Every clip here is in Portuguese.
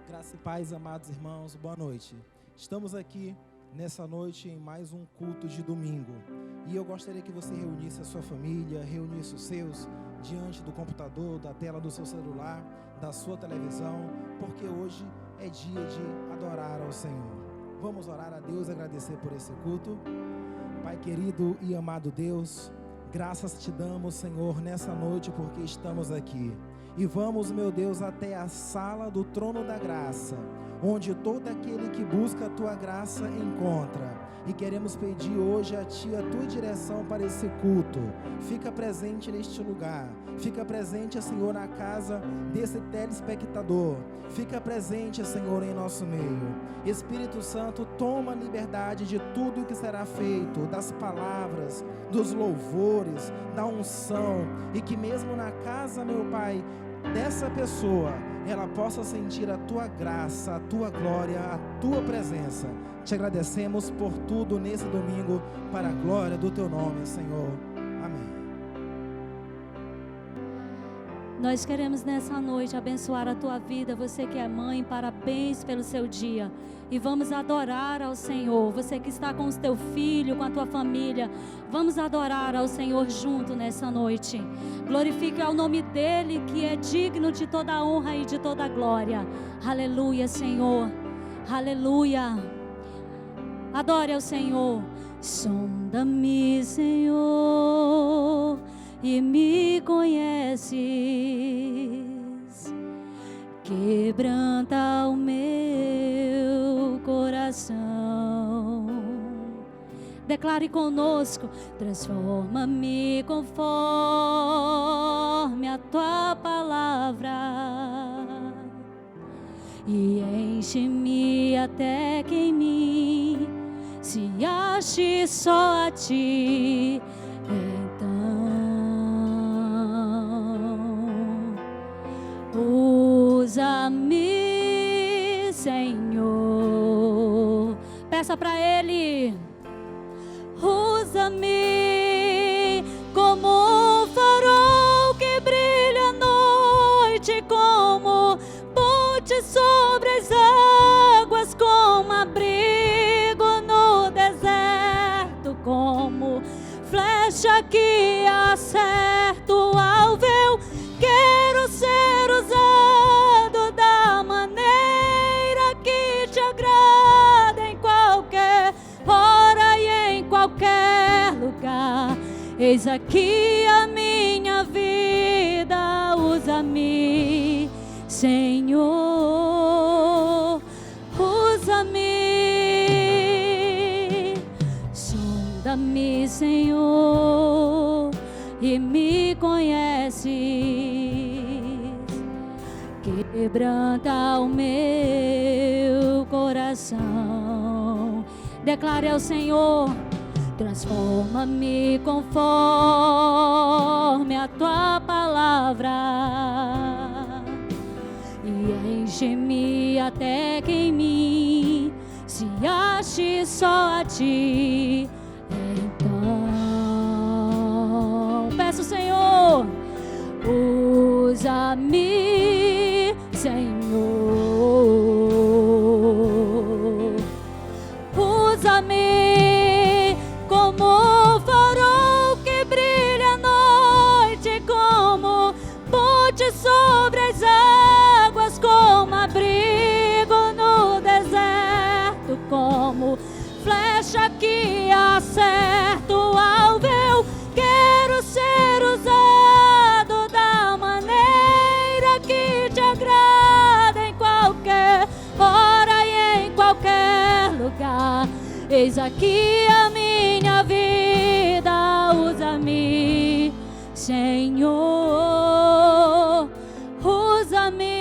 Graça e paz, amados irmãos, boa noite. Estamos aqui nessa noite em mais um culto de domingo. E eu gostaria que você reunisse a sua família, reunisse os seus diante do computador, da tela do seu celular, da sua televisão, porque hoje é dia de adorar ao Senhor. Vamos orar a Deus e agradecer por esse culto. Pai querido e amado Deus, graças te damos, Senhor, nessa noite porque estamos aqui. E vamos, meu Deus, até a sala do trono da graça, onde todo aquele que busca a tua graça encontra. E queremos pedir hoje a ti a tua direção para esse culto. Fica presente neste lugar. Fica presente, Senhor, na casa desse telespectador. Fica presente, Senhor, em nosso meio. Espírito Santo, toma liberdade de tudo o que será feito, das palavras, dos louvores, da unção. E que mesmo na casa, meu Pai, dessa pessoa, ela possa sentir a tua graça, a tua glória, a tua presença. Te agradecemos por tudo nesse domingo, para a glória do teu nome, Senhor. Amém. Nós queremos nessa noite abençoar a tua vida. Você que é mãe, parabéns pelo seu dia. E vamos adorar ao Senhor. Você que está com o teu filho, com a tua família, vamos adorar ao Senhor junto nessa noite. Glorifique ao nome dele, que é digno de toda a honra e de toda a glória. Aleluia, Senhor. Aleluia. Adore ao Senhor. Sonda-me, Senhor, e me conheces. Quebranta o meu coração. Declare conosco: transforma-me conforme a tua palavra, e enche-me até que em mim se ache só a ti. Usa-me, Senhor. Peça para Ele. Usa-me como um farol que brilha à noite, como ponte sobre as águas, como abrigo no deserto, como flecha que acerta o alvo. Eu quero ser usado da maneira que te agrada, em qualquer hora e em qualquer lugar. Eis aqui a minha vida, usa-me, Senhor, usa-me. Sonda-me, Senhor, e me conheces. Quebranta o meu coração. Declare ao Senhor: transforma-me conforme a tua palavra, e enche-me até que em mim se ache só a ti. Então peço, Senhor, usa-me, Senhor, usa-me como um farol que brilha à noite, como ponte sobre as águas, como abrigo no deserto, como flecha que acerta o alvo. Eu quero ser usado da maneira que te agrada, em qualquer hora e em qualquer lugar. Eis aqui a minha vida, usa-me, Senhor, usa-me.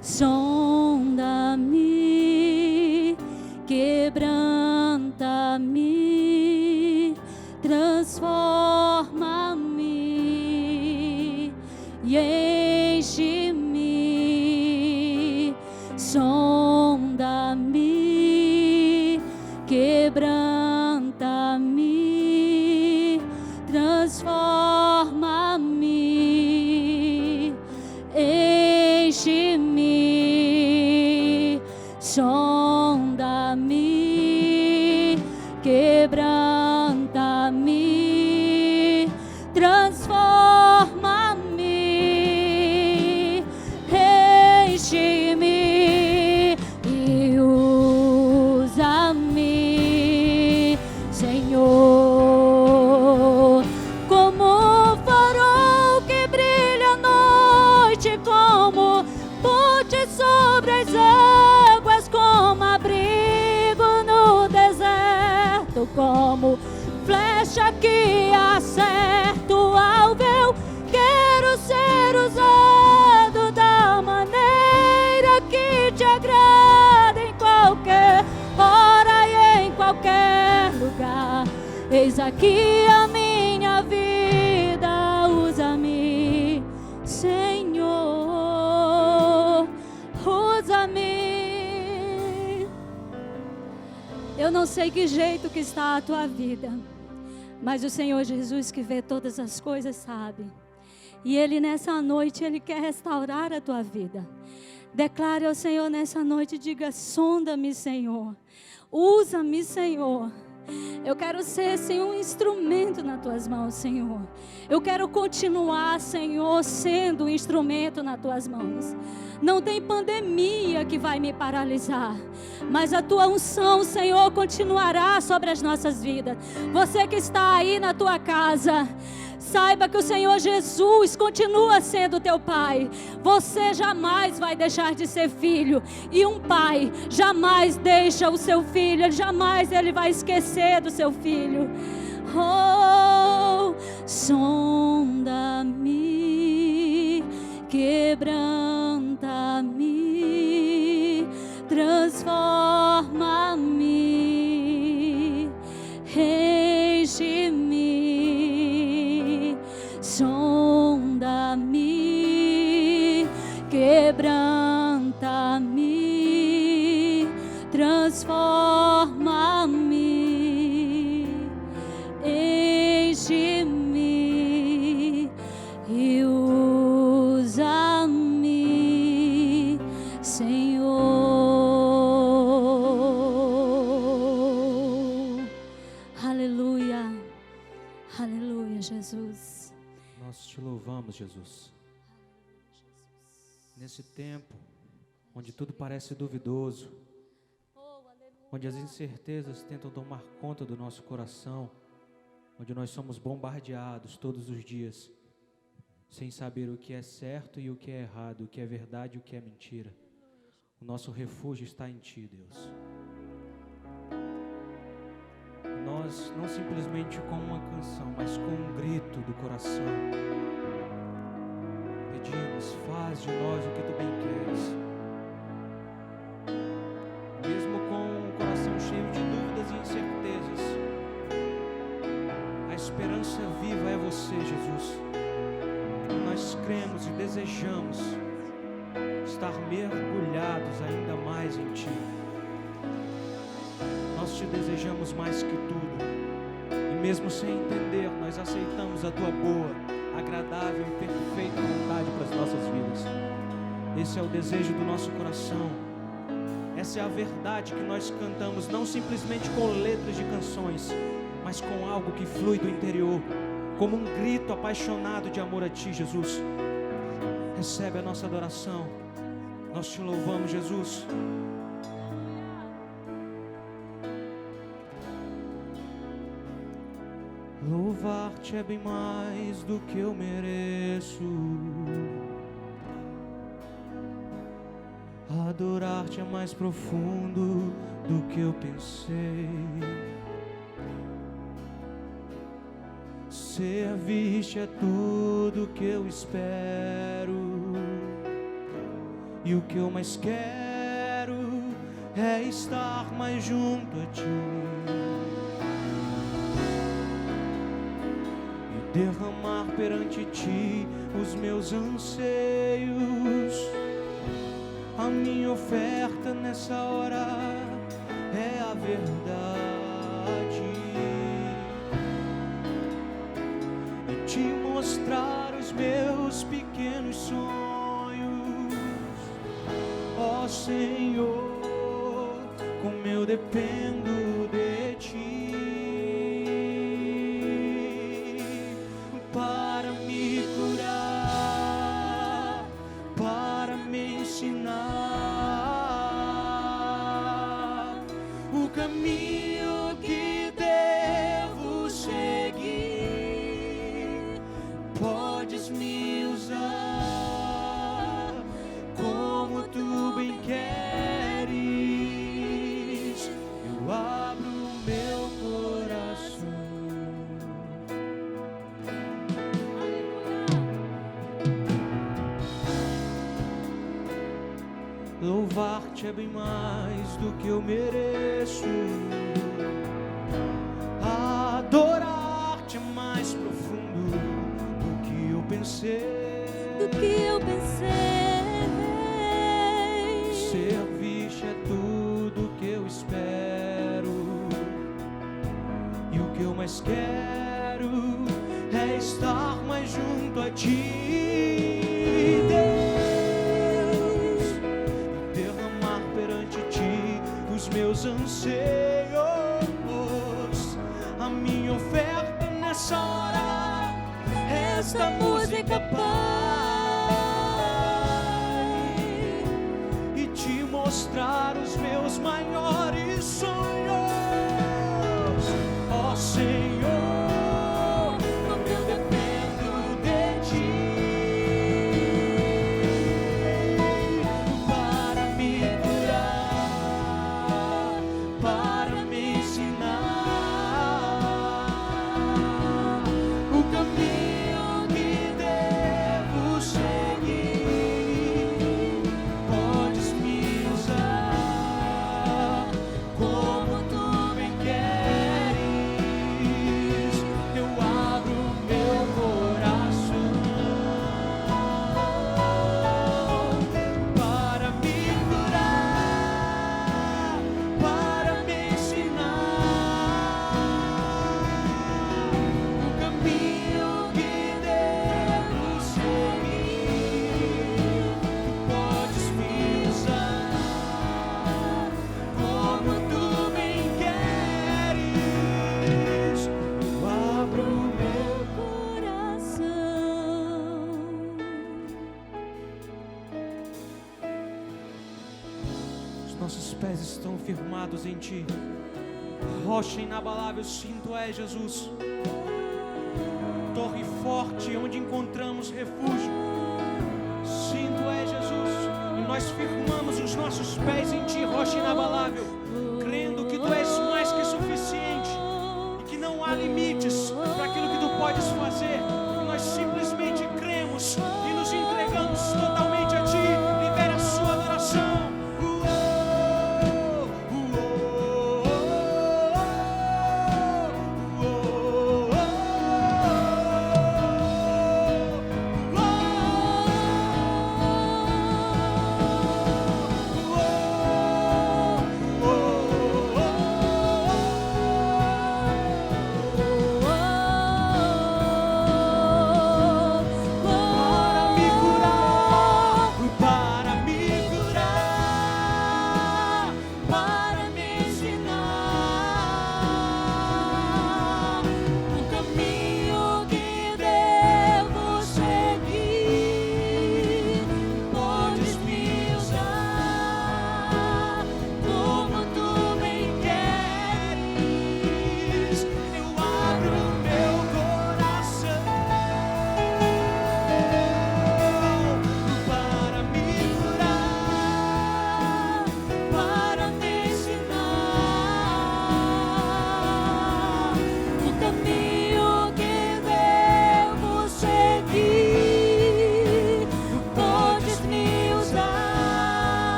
Sonda-me, quebranta-me, transforma-me e enche-me. Sonda-me, quebranta-me, transforma-me enche-me, sonda-me, quebranta-me, transforma-me, enche-me e usa-me, Senhor, como um farol que brilha à noite, como ponte sobre as águas, como abrigo no deserto, como flecha que acerta o alvo. Eu quero ser usado da maneira que te agrada, em qualquer hora e em qualquer lugar. Eis aqui a minha vida, usa-me, Senhor, usa-me. Eu não sei que jeito que está a tua vida, mas o Senhor Jesus, que vê todas as coisas, sabe. E Ele nessa noite, Ele quer restaurar a tua vida. Declare ao Senhor nessa noite, diga: sonda-me, Senhor, usa-me, Senhor. Eu quero ser, Senhor, um instrumento nas tuas mãos, Senhor. Eu quero continuar, Senhor, sendo um instrumento nas tuas mãos. Não tem pandemia que vai me paralisar, mas a tua unção, Senhor, continuará sobre as nossas vidas. Você que está aí na tua casa, saiba que o Senhor Jesus continua sendo teu pai. Você jamais vai deixar de ser filho. E um pai jamais deixa o seu filho. Jamais ele vai esquecer do seu filho. Oh, sonda-me, quebranta-me, transforma-me, enche-me, sonda-me, quebranta-me, transforma-me, enche-me e usa-me, Senhor. Aleluia, aleluia, Jesus. Nós te louvamos, Jesus. Nesse tempo onde tudo parece duvidoso, onde as incertezas tentam tomar conta do nosso coração, onde nós somos bombardeados todos os dias, sem saber o que é certo e o que é errado, o que é verdade e o que é mentira. O nosso refúgio está em Ti, Deus. Nós, não simplesmente com uma canção, mas com um grito do coração, pedimos: faz de nós o que Tu bem queres. Mesmo com o coração cheio de dúvidas e incertezas, a esperança viva é Você, Jesus. Nós cremos e desejamos estar mergulhados ainda mais em Ti. Nós Te desejamos mais que tudo, e mesmo sem entender, nós aceitamos a Tua boa, agradável e perfeita vontade para as nossas vidas. Esse é o desejo do nosso coração. Essa é a verdade que nós cantamos, não simplesmente com letras de canções, mas com algo que flui do interior, como um grito apaixonado de amor a Ti, Jesus. Recebe a nossa adoração. Nós Te louvamos, Jesus. Louvar-te é bem mais do que eu mereço. Adorar-te é mais profundo do que eu pensei. Servir-te é tudo que eu espero, e o que eu mais quero é estar mais junto a Ti e derramar perante Ti os meus anseios. A minha oferta nessa hora é a verdade, e Te mostrar os meus pequenos sonhos, Ó Senhor, como eu dependo de Ti para me curar, para me ensinar o caminho que devo seguir. Podes me usar como Tu bem queres. Eu abro o meu coração. Louvar-te é bem mais do que eu mereço. Adorar-te é mais profundo do que eu pensei. Servir-te é tudo que eu espero. E o que eu mais quero é estar mais junto a Ti, Deus, e derramar perante Ti os meus anseios. A minha oferta nessa hora, esta música, Pai, e Te mostrar os meus maiores sonhos. Ó Senhor, como eu dependo de Ti para me curar, para me ensinar o caminho que devo seguir. Podes me usar como Tu bem queres. Eu abro o meu coração para me curar, para me ensinar o caminho que devo seguir. Podes me usar como Tu bem queres. Eu abro o meu coração. Os nossos pés estão firmados em Ti. Rocha inabalável, sim, Tu és, Jesus. Torre forte onde encontramos refúgio. Sim, Tu és, Jesus. E nós firmamos os nossos pés em Ti, rocha inabalável, crendo que Tu és mais que suficiente e que não há limites para aquilo que Tu podes fazer. E nós simplesmente cremos e nos entregamos totalmente a Ti. Libera a sua adoração.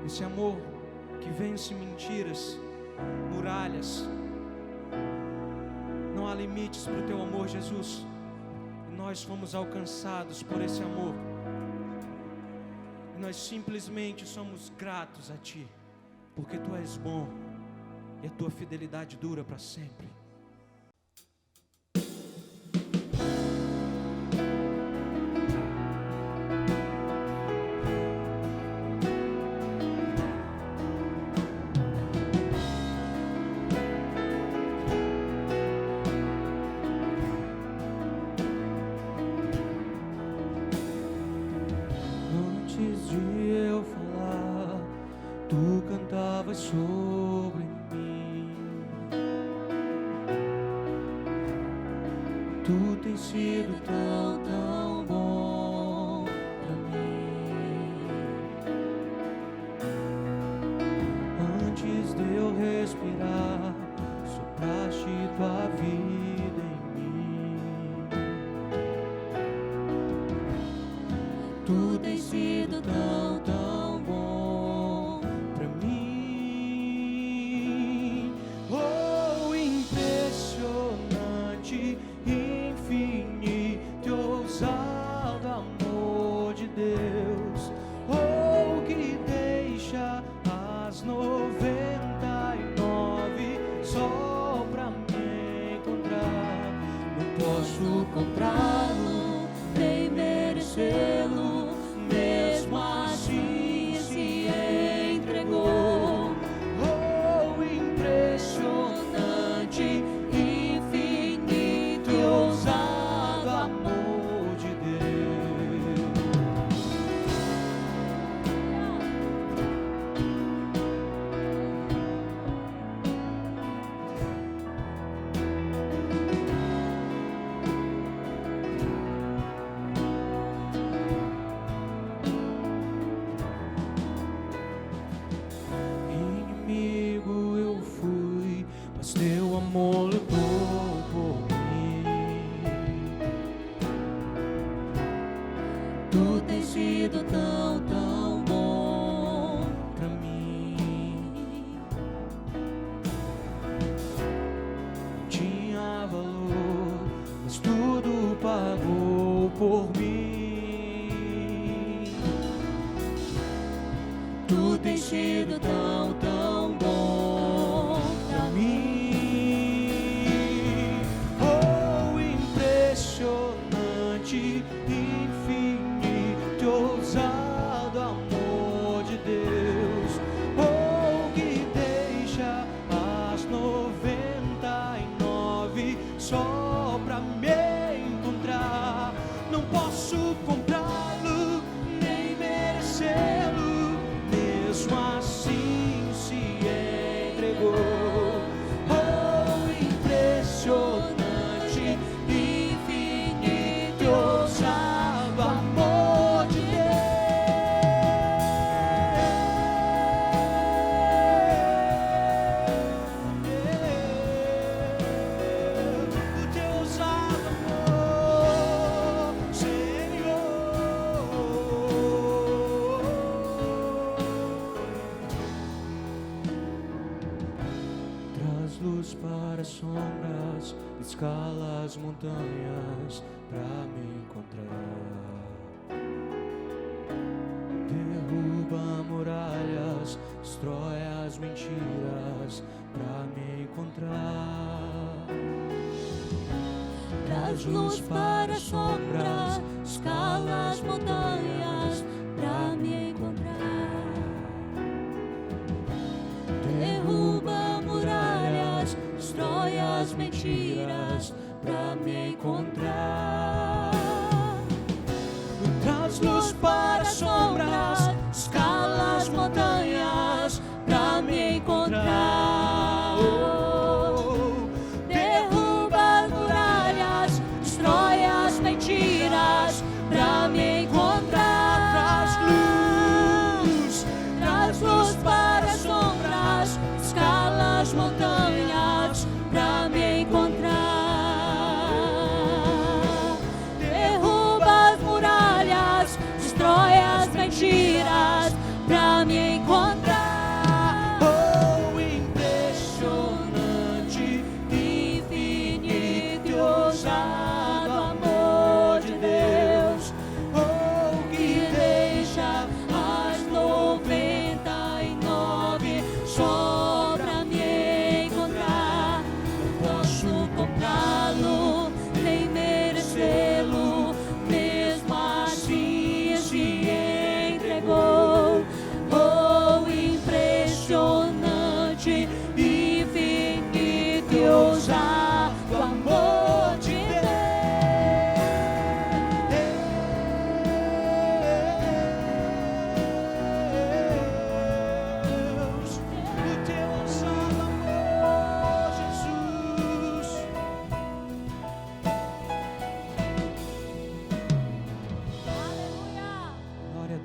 Esse amor que vence mentiras, muralhas. Não há limites para o Teu amor, Jesus. E nós fomos alcançados por esse amor. nós simplesmente somos gratos a Ti, porque Tu és bom e a Tua fidelidade dura para sempre. Antes de eu falar, Tu cantavas sobre mim. Tu tens sido tão, tão bom pra mim. Antes de eu respirar, sopraste Tua vida em mim. Tu tens sido tão, tão bom pra mim. Oh, impressionante, infinito, ousado amor de Deus. Oh, que deixa as 99 só pra me encontrar. Não posso comprá-lo, nem merecê-lo. Mesmo assim se entregou. Oh, impressionante, infinito e ousado amor de Deus. Inimigo eu fui, mas Teu amor lutou por mim. Tu tens sido tão, tão bom pra mim. Não tinha valor, mas tudo pagou por mim. Tu tens sido tão, tão bom pra mim. Oh, impressionante, infinito, ousado amor de Deus. Oh, que deixa as 99 só pra me encontrar. Não posso comprá-lo, nem merecê-lo. Mesmo assim se entregou. Oh, impressionante, infinito, ousado amor de Deus. O Teu ousado amor, Senhor. Traz luz para as sombras, escala as montanhas pra me encontrar. Derruba muralhas, destrói as mentiras pra me encontrar. Traz luz para as sombras, escala as montanhas pra me encontrar. Derruba muralhas, destrói as mentiras pra me encontrar. Traz luz para as sombras, escala as montanhas pra me encontrar. Derruba muralhas, destrói as mentiras pra me encontrar. Traz luz para as sombras, escala as montanhas pra me encontrar.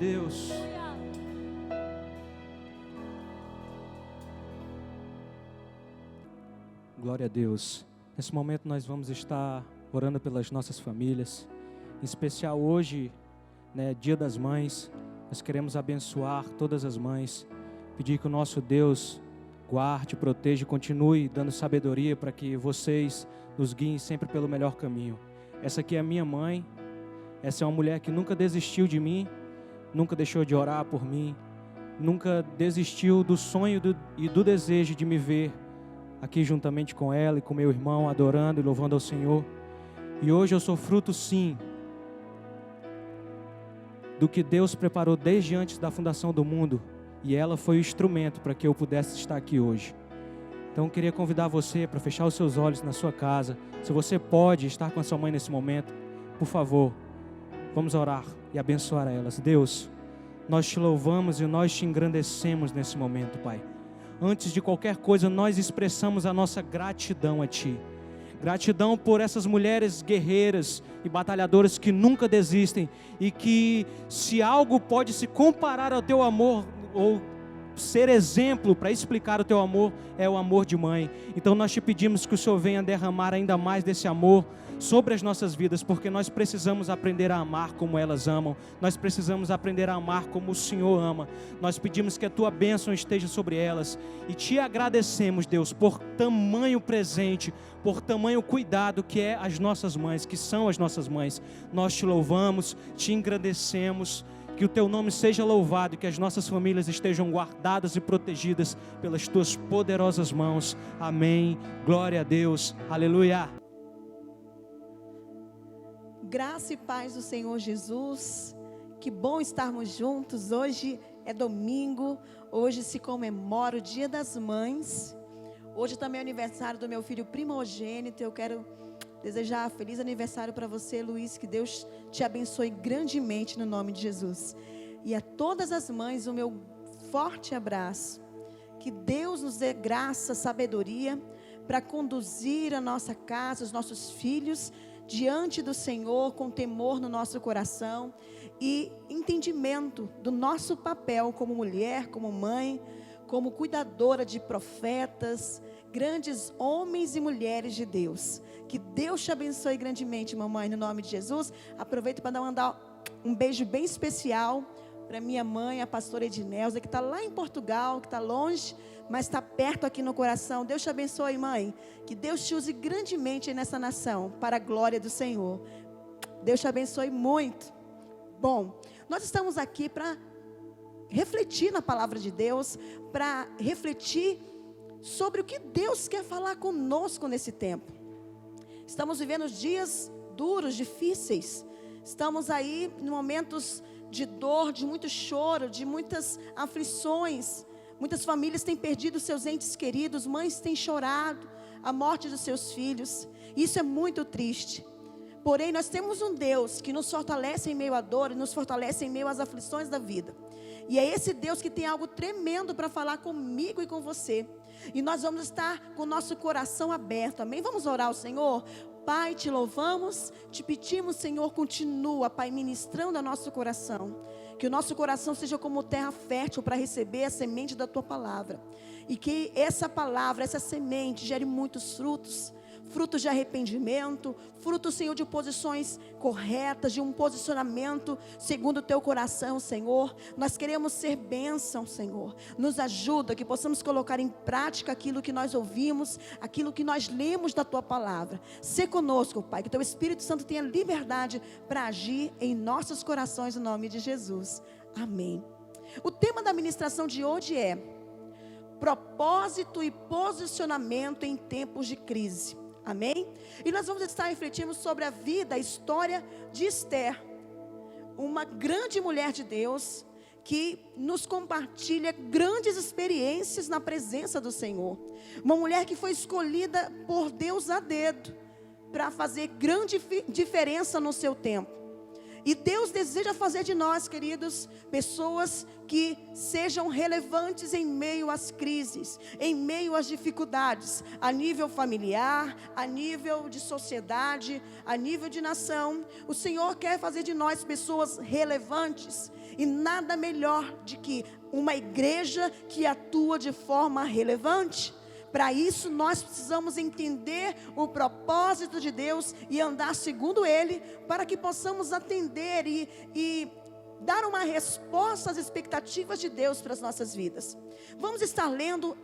Deus. Glória a Deus. Nesse momento nós vamos estar orando pelas nossas famílias. Em especial hoje, Dia das Mães, nós queremos abençoar todas as mães. Pedir que o nosso Deus guarde, proteja e continue dando sabedoria para que vocês nos guiem sempre pelo melhor caminho. Essa aqui é a minha mãe. Essa é uma mulher que nunca desistiu de mim, nunca deixou de orar por mim, nunca desistiu do sonho e do desejo de me ver aqui juntamente com ela e com meu irmão, adorando e louvando ao Senhor. E hoje eu sou fruto, sim, do que Deus preparou desde antes da fundação do mundo, e ela foi o instrumento para que eu pudesse estar aqui hoje. Então eu queria convidar você para fechar os seus olhos na sua casa. Se você pode estar com a sua mãe nesse momento, por favor, vamos orar e abençoar a elas. Deus, nós te louvamos e nós te engrandecemos nesse momento, Pai. Antes de qualquer coisa, nós expressamos a nossa gratidão a Ti. Gratidão por essas mulheres guerreiras e batalhadoras que nunca desistem e que, se algo pode se comparar ao Teu amor ou ser exemplo para explicar o Teu amor, é o amor de mãe. Então nós te pedimos que o Senhor venha derramar ainda mais desse amor sobre as nossas vidas, porque nós precisamos aprender a amar como elas amam, nós precisamos aprender a amar como o Senhor ama. Nós pedimos que a Tua bênção esteja sobre elas e Te agradecemos, Deus, por tamanho presente, por tamanho cuidado que é as nossas mães, que são as nossas mães. Nós Te louvamos, Te engrandecemos, que o Teu nome seja louvado e que as nossas famílias estejam guardadas e protegidas pelas Tuas poderosas mãos. Amém. Glória a Deus. Aleluia. Graça e paz do Senhor Jesus. Que bom estarmos juntos. Hoje é domingo, hoje se comemora o Dia das Mães. Hoje também é aniversário do meu filho primogênito. Eu quero desejar feliz aniversário para você, Luiz. Que Deus te abençoe grandemente no nome de Jesus. E a todas as mães o meu forte abraço. Que Deus nos dê graça, sabedoria para conduzir a nossa casa, os nossos filhos diante do Senhor, com temor no nosso coração e entendimento do nosso papel como mulher, como mãe, como cuidadora de profetas, grandes homens e mulheres de Deus. Que Deus te abençoe grandemente, mamãe, no nome de Jesus. Aproveito para mandar um beijo bem especial para minha mãe, a pastora Ednelza, que está lá em Portugal, que está longe, mas está perto aqui no coração. Deus te abençoe, mãe. Que Deus te use grandemente nessa nação, para a glória do Senhor. Deus te abençoe muito. Bom, nós estamos aqui para refletir na palavra de Deus, para refletir sobre o que Deus quer falar conosco nesse tempo. Estamos vivendo dias duros, difíceis. Estamos aí em momentos de dor, de muito choro, de muitas aflições. Muitas famílias têm perdido seus entes queridos, mães têm chorado a morte dos seus filhos. Isso é muito triste. Porém, nós temos um Deus que nos fortalece em meio à dor e nos fortalece em meio às aflições da vida. E é esse Deus que tem algo tremendo para falar comigo e com você. E nós vamos estar com o nosso coração aberto, amém? Vamos orar ao Senhor? Pai, te louvamos, te pedimos, Senhor, continua, Pai, ministrando ao nosso coração. Que o nosso coração seja como terra fértil para receber a semente da Tua palavra. E que essa palavra, essa semente gere muitos frutos. Frutos de arrependimento, frutos, Senhor, de posições corretas, de um posicionamento segundo o Teu coração, Senhor. Nós queremos ser bênção, Senhor. Nos ajuda que possamos colocar em prática aquilo que nós ouvimos, aquilo que nós lemos da Tua palavra. Sê conosco, Pai, que Teu Espírito Santo tenha liberdade para agir em nossos corações, no nome de Jesus. Amém. O tema da ministração de hoje é propósito e posicionamento em tempos de crise. Amém? E nós vamos estar refletindo sobre a vida, a história de Esther, uma grande mulher de Deus, que nos compartilha grandes experiências na presença do Senhor. Uma mulher que foi escolhida por Deus a dedo, para fazer grande diferença no seu tempo. E Deus deseja fazer de nós, queridos, pessoas que sejam relevantes em meio às crises, em meio às dificuldades, a nível familiar, a nível de sociedade, a nível de nação. O Senhor quer fazer de nós pessoas relevantes, e nada melhor do que uma igreja que atua de forma relevante. Para isso nós precisamos entender o propósito de Deus e andar segundo Ele, para que possamos atender e dar uma resposta às expectativas de Deus para as nossas vidas. Vamos estar lendo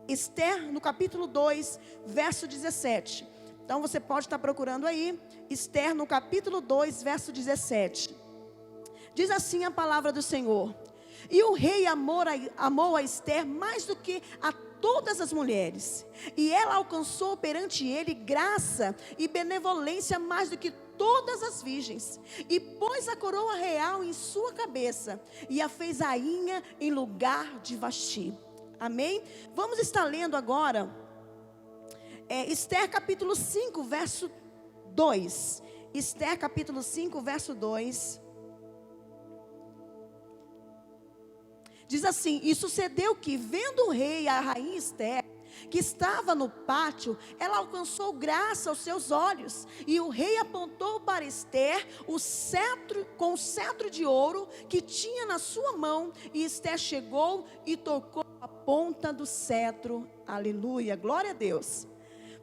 Esther no capítulo 2, verso 17. Então você pode estar procurando aí, Esther no capítulo 2, verso 17. Diz assim a palavra do Senhor: e o rei amou a Esther mais do que a todas as mulheres, e ela alcançou perante ele graça e benevolência mais do que todas as virgens, e pôs a coroa real em sua cabeça, e a fez rainha em lugar de Vasti. Amém? Vamos estar lendo agora Esther capítulo 5, verso 2. Esther capítulo 5, verso 2. Diz assim: e sucedeu que, vendo o rei a rainha Esther, que estava no pátio, ela alcançou graça aos seus olhos, e o rei apontou para Esther o cetro, com o cetro de ouro que tinha na sua mão, e Esther chegou e tocou a ponta do cetro. Aleluia, glória a Deus.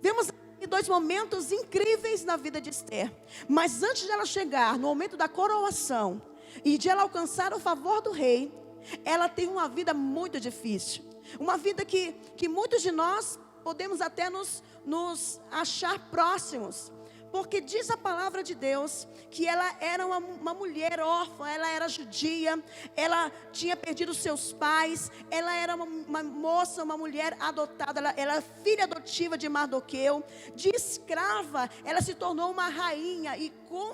Vemos aqui dois momentos incríveis na vida de Esther, mas antes de ela chegar no momento da coroação e de ela alcançar o favor do rei, ela tem uma vida muito difícil, uma vida que muitos de nós podemos até nos achar próximos, porque diz a palavra de Deus que ela era uma mulher órfã, ela era judia, ela tinha perdido seus pais, ela era uma moça, uma mulher adotada, ela era filha adotiva de Mardoqueu, de escrava, ela se tornou uma rainha,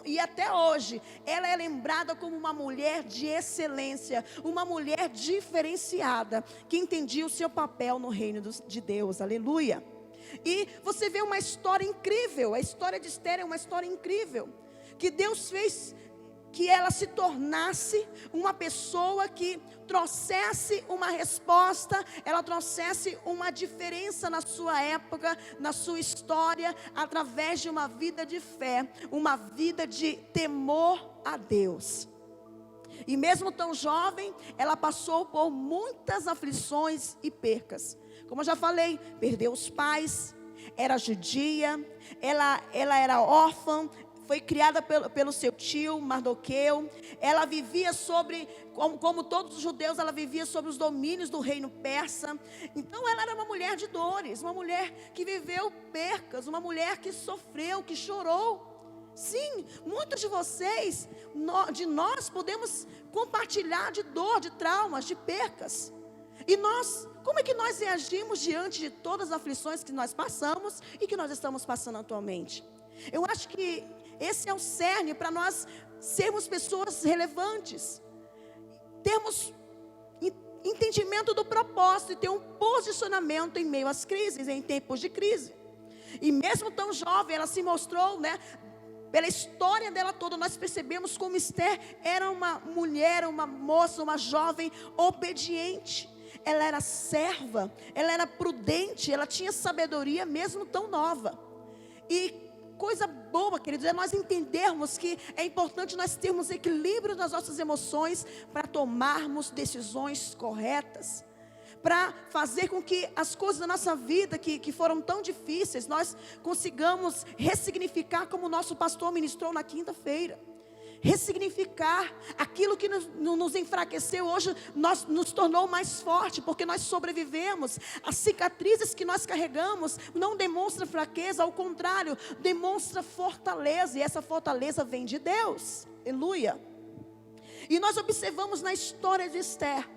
e até hoje, ela é lembrada como uma mulher de excelência, uma mulher diferenciada, que entendia o seu papel no reino de Deus, aleluia. E você vê uma história incrível, a história de Esther é uma história incrível, que Deus fez que ela se tornasse uma pessoa que trouxesse uma resposta, ela trouxesse uma diferença na sua época, na sua história, através de uma vida de fé, uma vida de temor a Deus. E mesmo tão jovem, ela passou por muitas aflições e percas. Como eu já falei, perdeu os pais, era judia, ela era órfã, foi criada pelo seu tio Mardoqueu. Ela vivia como todos os judeus, ela vivia sobre os domínios do reino persa. Então ela era uma mulher de dores, uma mulher que viveu percas, uma mulher que sofreu, que chorou. Sim, muitos de vocês, de nós, podemos compartilhar de dor, de traumas, de percas. E como é que nós reagimos diante de todas as aflições que nós passamos e que nós estamos passando atualmente? Eu acho que esse é o cerne para nós sermos pessoas relevantes, termos entendimento do propósito e ter um posicionamento em meio às crises, em tempos de crise. E mesmo tão jovem, ela se mostrou, pela história dela toda, nós percebemos como Esther era uma mulher, uma moça, uma jovem obediente. Ela era serva, ela era prudente, ela tinha sabedoria mesmo tão nova. E coisa boa, queridos, é nós entendermos que é importante nós termos equilíbrio nas nossas emoções para tomarmos decisões corretas, para fazer com que as coisas da nossa vida que foram tão difíceis, nós consigamos ressignificar, como o nosso pastor ministrou na quinta-feira. Ressignificar aquilo que nos enfraqueceu hoje, nos tornou mais forte, porque nós sobrevivemos. As cicatrizes que nós carregamos não demonstram fraqueza, ao contrário, demonstra fortaleza, e essa fortaleza vem de Deus, aleluia. E nós observamos na história de Esther,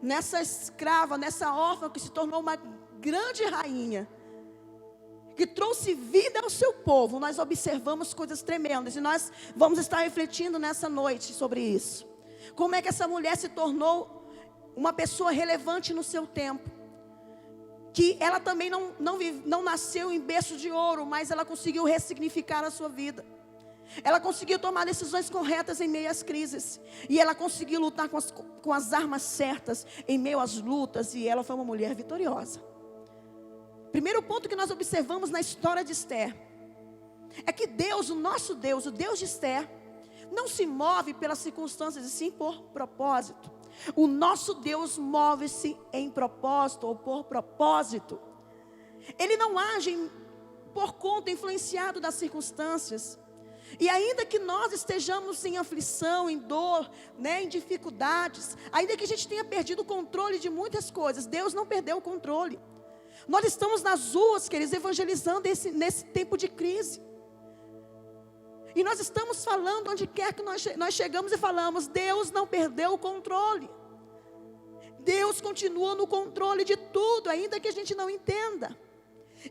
nessa escrava, nessa órfã que se tornou uma grande rainha, que trouxe vida ao seu povo. Nós observamos coisas tremendas, e nós vamos estar refletindo nessa noite sobre isso. Como é que essa mulher se tornou uma pessoa relevante no seu tempo, que ela também não nasceu em berço de ouro, mas ela conseguiu ressignificar a sua vida. Ela conseguiu tomar decisões corretas em meio às crises. E ela conseguiu lutar com as armas certas em meio às lutas. E ela foi uma mulher vitoriosa. Primeiro ponto que nós observamos na história de Esther é que Deus, o nosso Deus, o Deus de Esther, não se move pelas circunstâncias, e sim por propósito. O nosso Deus move-se em propósito ou por propósito. Ele não age por conta, influenciado das circunstâncias. E ainda que nós estejamos em aflição, em dor, em dificuldades, ainda que a gente tenha perdido o controle de muitas coisas, Deus não perdeu o controle. Nós estamos nas ruas, queridos, evangelizando nesse tempo de crise. E nós estamos falando onde quer que nós chegamos e falamos, Deus não perdeu o controle. Deus continua no controle de tudo, ainda que a gente não entenda.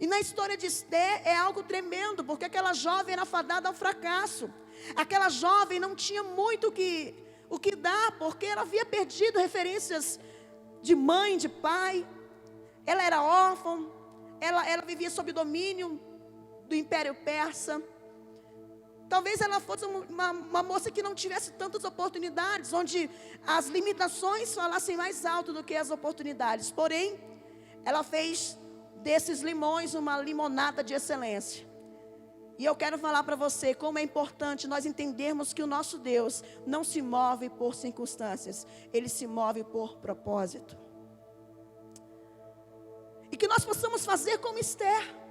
E na história de Esther é algo tremendo, porque aquela jovem era fadada ao fracasso. Aquela jovem não tinha muito o que dar, porque ela havia perdido referências de mãe, de pai. Ela era órfã, ela vivia sob domínio do Império Persa. Talvez ela fosse uma moça que não tivesse tantas oportunidades, onde as limitações falassem mais alto do que as oportunidades. Porém, ela fez desses limões uma limonada de excelência. E eu quero falar para você como é importante nós entendermos que o nosso Deus não se move por circunstâncias, Ele se move por propósito. E que nós possamos fazer como Esther.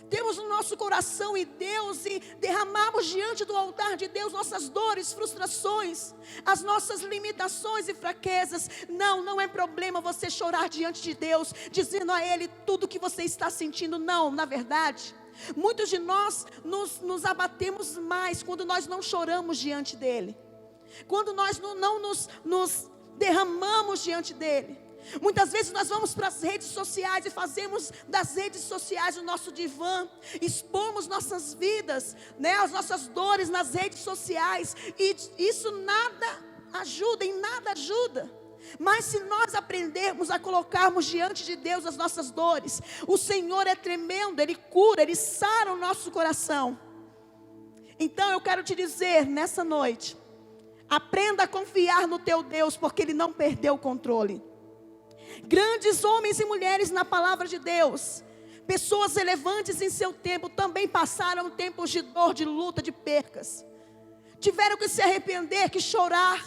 Temos no nosso coração e Deus, e derramamos diante do altar de Deus nossas dores, frustrações, as nossas limitações e fraquezas. Não é problema você chorar diante de Deus, dizendo a Ele tudo o que você está sentindo. Não, na verdade, muitos de nós nos abatemos mais quando nós não choramos diante dEle, quando nós não nos derramamos diante dEle. Muitas vezes nós vamos para as redes sociais e fazemos das redes sociais o nosso divã, expomos nossas vidas, as nossas dores nas redes sociais, e isso em nada ajuda. Mas se nós aprendermos a colocarmos diante de Deus as nossas dores, o Senhor é tremendo, Ele cura, Ele sara o nosso coração. Então eu quero te dizer nessa noite, aprenda a confiar no teu Deus, porque Ele não perdeu o controle. Grandes homens e mulheres na palavra de Deus, pessoas relevantes em seu tempo, também passaram tempos de dor, de luta, de percas. Tiveram que se arrepender, que chorar,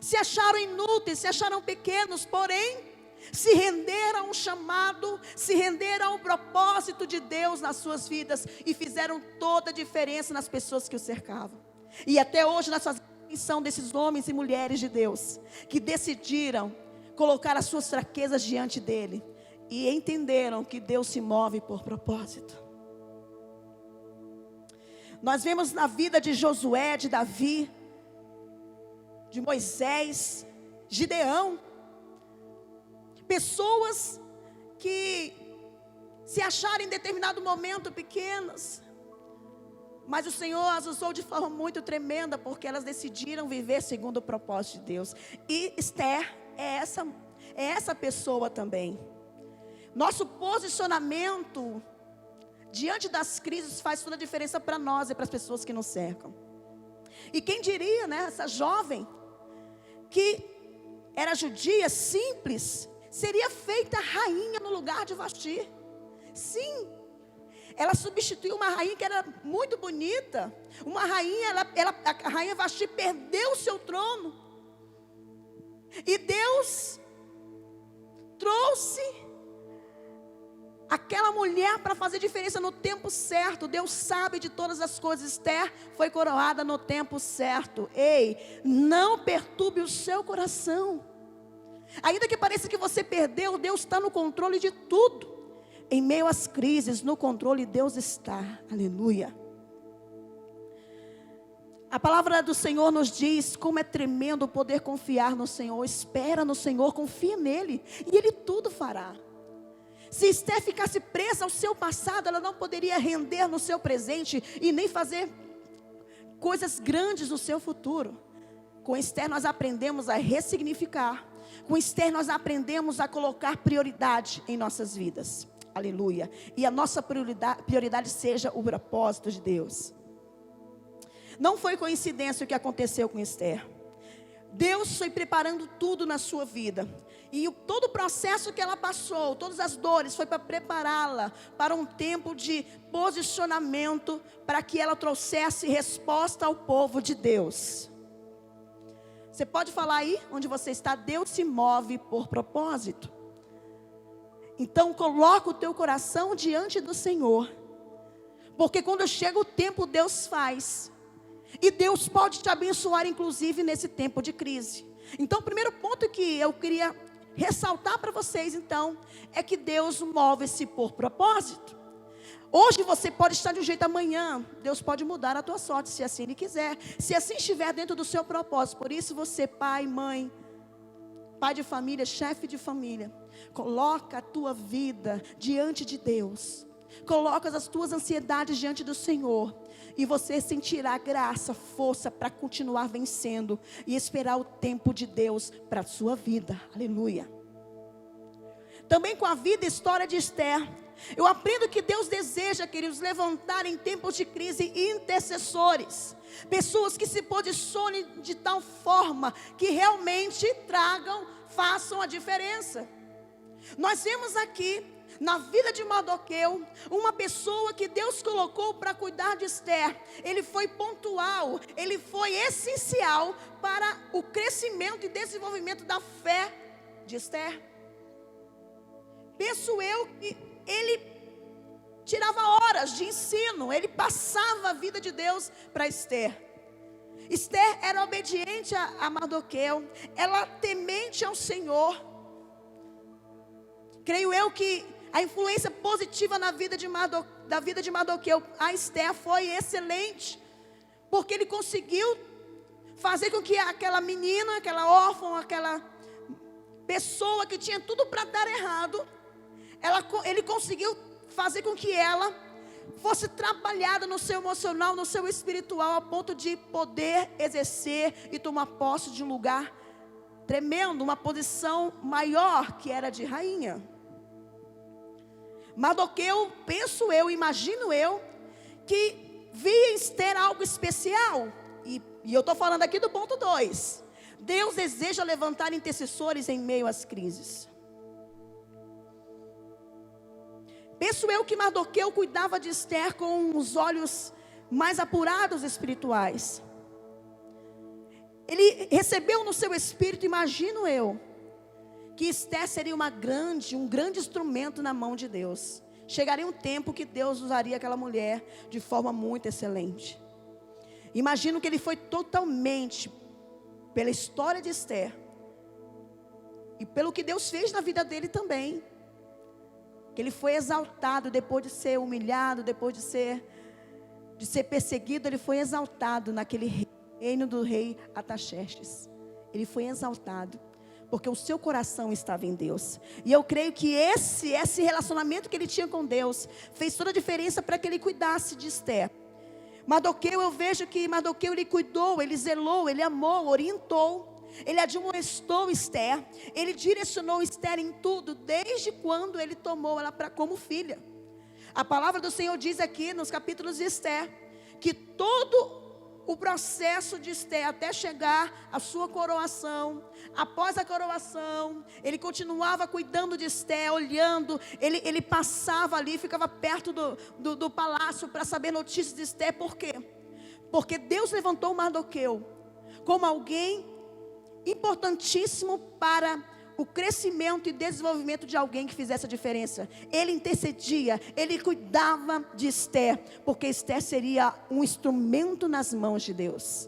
se acharam inúteis, se acharam pequenos, porém, se renderam a um chamado, se renderam a um propósito de Deus nas suas vidas, e fizeram toda a diferença nas pessoas que o cercavam. E até hoje nós fazemos menção desses homens e mulheres de Deus, que decidiram colocar as suas fraquezas diante dele e entenderam que Deus se move por propósito. Nós vemos na vida de Josué, de Davi, de Moisés, Gideão, pessoas que se acharam em determinado momento pequenas, mas o Senhor as usou de forma muito tremenda, porque elas decidiram viver segundo o propósito de Deus. E Esther é essa pessoa também. Nosso posicionamento diante das crises faz toda a diferença para nós e para as pessoas que nos cercam. E quem diria, essa jovem que era judia, simples, seria feita rainha no lugar de Vasti. Sim, ela substituiu uma rainha que era muito bonita. Uma rainha, a rainha Vasti perdeu o seu trono. E Deus trouxe aquela mulher para fazer diferença no tempo certo. Deus sabe de todas as coisas. Esther foi coroada no tempo certo. Ei, não perturbe o seu coração. Ainda que pareça que você perdeu, Deus está no controle de tudo. Em meio às crises, no controle Deus está. Aleluia. A palavra do Senhor nos diz como é tremendo poder confiar no Senhor. Espera no Senhor, confia nele, e Ele tudo fará. Se Esther ficasse presa ao seu passado, ela não poderia render no seu presente e nem fazer coisas grandes no seu futuro. Com Esther nós aprendemos a ressignificar. Com Esther nós aprendemos a colocar prioridade em nossas vidas. Aleluia. E a nossa prioridade seja o propósito de Deus. Não foi coincidência o que aconteceu com Esther. Deus foi preparando tudo na sua vida. E todo o processo que ela passou, todas as dores, foi para prepará-la para um tempo de posicionamento, para que ela trouxesse resposta ao povo de Deus. Você pode falar aí, onde você está, Deus se move por propósito. Então coloca o teu coração diante do Senhor. Porque quando chega o tempo, Deus faz. E Deus pode te abençoar, inclusive, nesse tempo de crise. Então, o primeiro ponto que eu queria ressaltar para vocês, então, é que Deus move-se por propósito. Hoje você pode estar de um jeito, amanhã Deus pode mudar a tua sorte, se assim Ele quiser. Se assim estiver dentro do seu propósito. Por isso você, pai, mãe, pai de família, chefe de família, coloca a tua vida diante de Deus. Coloca as tuas ansiedades diante do Senhor. E você sentirá graça, força para continuar vencendo e esperar o tempo de Deus para a sua vida. Aleluia. Também com a vida e história de Esther, eu aprendo que Deus deseja, queridos, levantar em tempos de crise intercessores. Pessoas que se posicionem de tal forma que realmente façam a diferença. Nós vemos aqui na vida de Mardoqueu, uma pessoa que Deus colocou para cuidar de Esther. Ele foi pontual, ele foi essencial para o crescimento e desenvolvimento da fé de Esther. Penso eu que ele tirava horas de ensino, ele passava a vida de Deus para Esther. Esther era obediente a Mardoqueu, ela temente ao Senhor. Creio eu que a influência positiva na vida da vida de Mardoqueu, a Esther, foi excelente. Porque ele conseguiu fazer com que aquela menina, aquela órfã, aquela pessoa que tinha tudo para dar errado, ele conseguiu fazer com que ela fosse trabalhada no seu emocional, no seu espiritual, a ponto de poder exercer e tomar posse de um lugar tremendo, uma posição maior, que era de rainha. Mardoqueu, penso eu, imagino eu, que via em Esther algo especial. E eu estou falando aqui do ponto 2. Deus deseja levantar intercessores em meio às crises. Penso eu que Mardoqueu cuidava de Esther com os olhos mais apurados espirituais. Ele recebeu no seu espírito, imagino eu, que Esther seria um grande instrumento na mão de Deus. Chegaria um tempo que Deus usaria aquela mulher de forma muito excelente. Imagino que ele foi totalmente, pela história de Esther, e pelo que Deus fez na vida dele também, que ele foi exaltado depois de ser humilhado, depois de ser perseguido, ele foi exaltado naquele reino do rei Artaxerxes. Ele foi exaltado porque o seu coração estava em Deus. E eu creio que esse relacionamento que ele tinha com Deus fez toda a diferença para que ele cuidasse de Esther. Mardoqueu, eu vejo que Mardoqueu, ele cuidou, ele zelou, ele amou, orientou, ele admoestou Esther, ele direcionou Esther em tudo, desde quando ele tomou ela como filha. A palavra do Senhor diz aqui nos capítulos de Esther, que todo o processo de Esther até chegar à sua coroação, após a coroação, ele continuava cuidando de Esther, olhando, ele passava ali, ficava perto do palácio para saber notícias de Esther. Por quê? Porque Deus levantou Mardoqueu como alguém importantíssimo para o crescimento e desenvolvimento de alguém que fizesse a diferença. Ele intercedia, ele cuidava de Esther, porque Esther seria um instrumento nas mãos de Deus.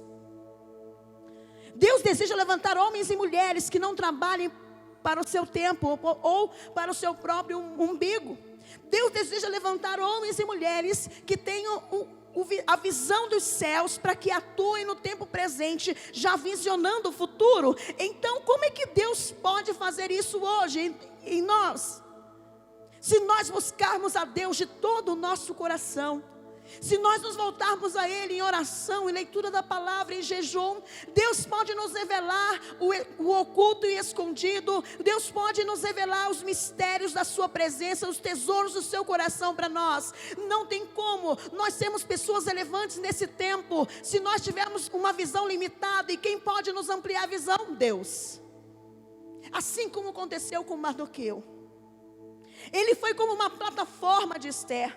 Deus deseja levantar homens e mulheres que não trabalhem para o seu tempo ou para o seu próprio umbigo. Deus deseja levantar homens e mulheres que tenham a visão dos céus, para que atuem no tempo presente, já visionando o futuro. Então, como é que Deus pode fazer isso hoje em nós? Se nós buscarmos a Deus de todo o nosso coração, Se nós nos voltarmos a Ele em oração, em leitura da palavra, em jejum, Deus pode nos revelar o oculto e escondido. Deus pode nos revelar os mistérios da sua presença, os tesouros do seu coração para nós. Não tem como nós sermos pessoas relevantes nesse tempo, se nós tivermos uma visão limitada. E quem pode nos ampliar a visão? Deus. Assim como aconteceu com Mardoqueu. Ele foi como uma plataforma de Esther.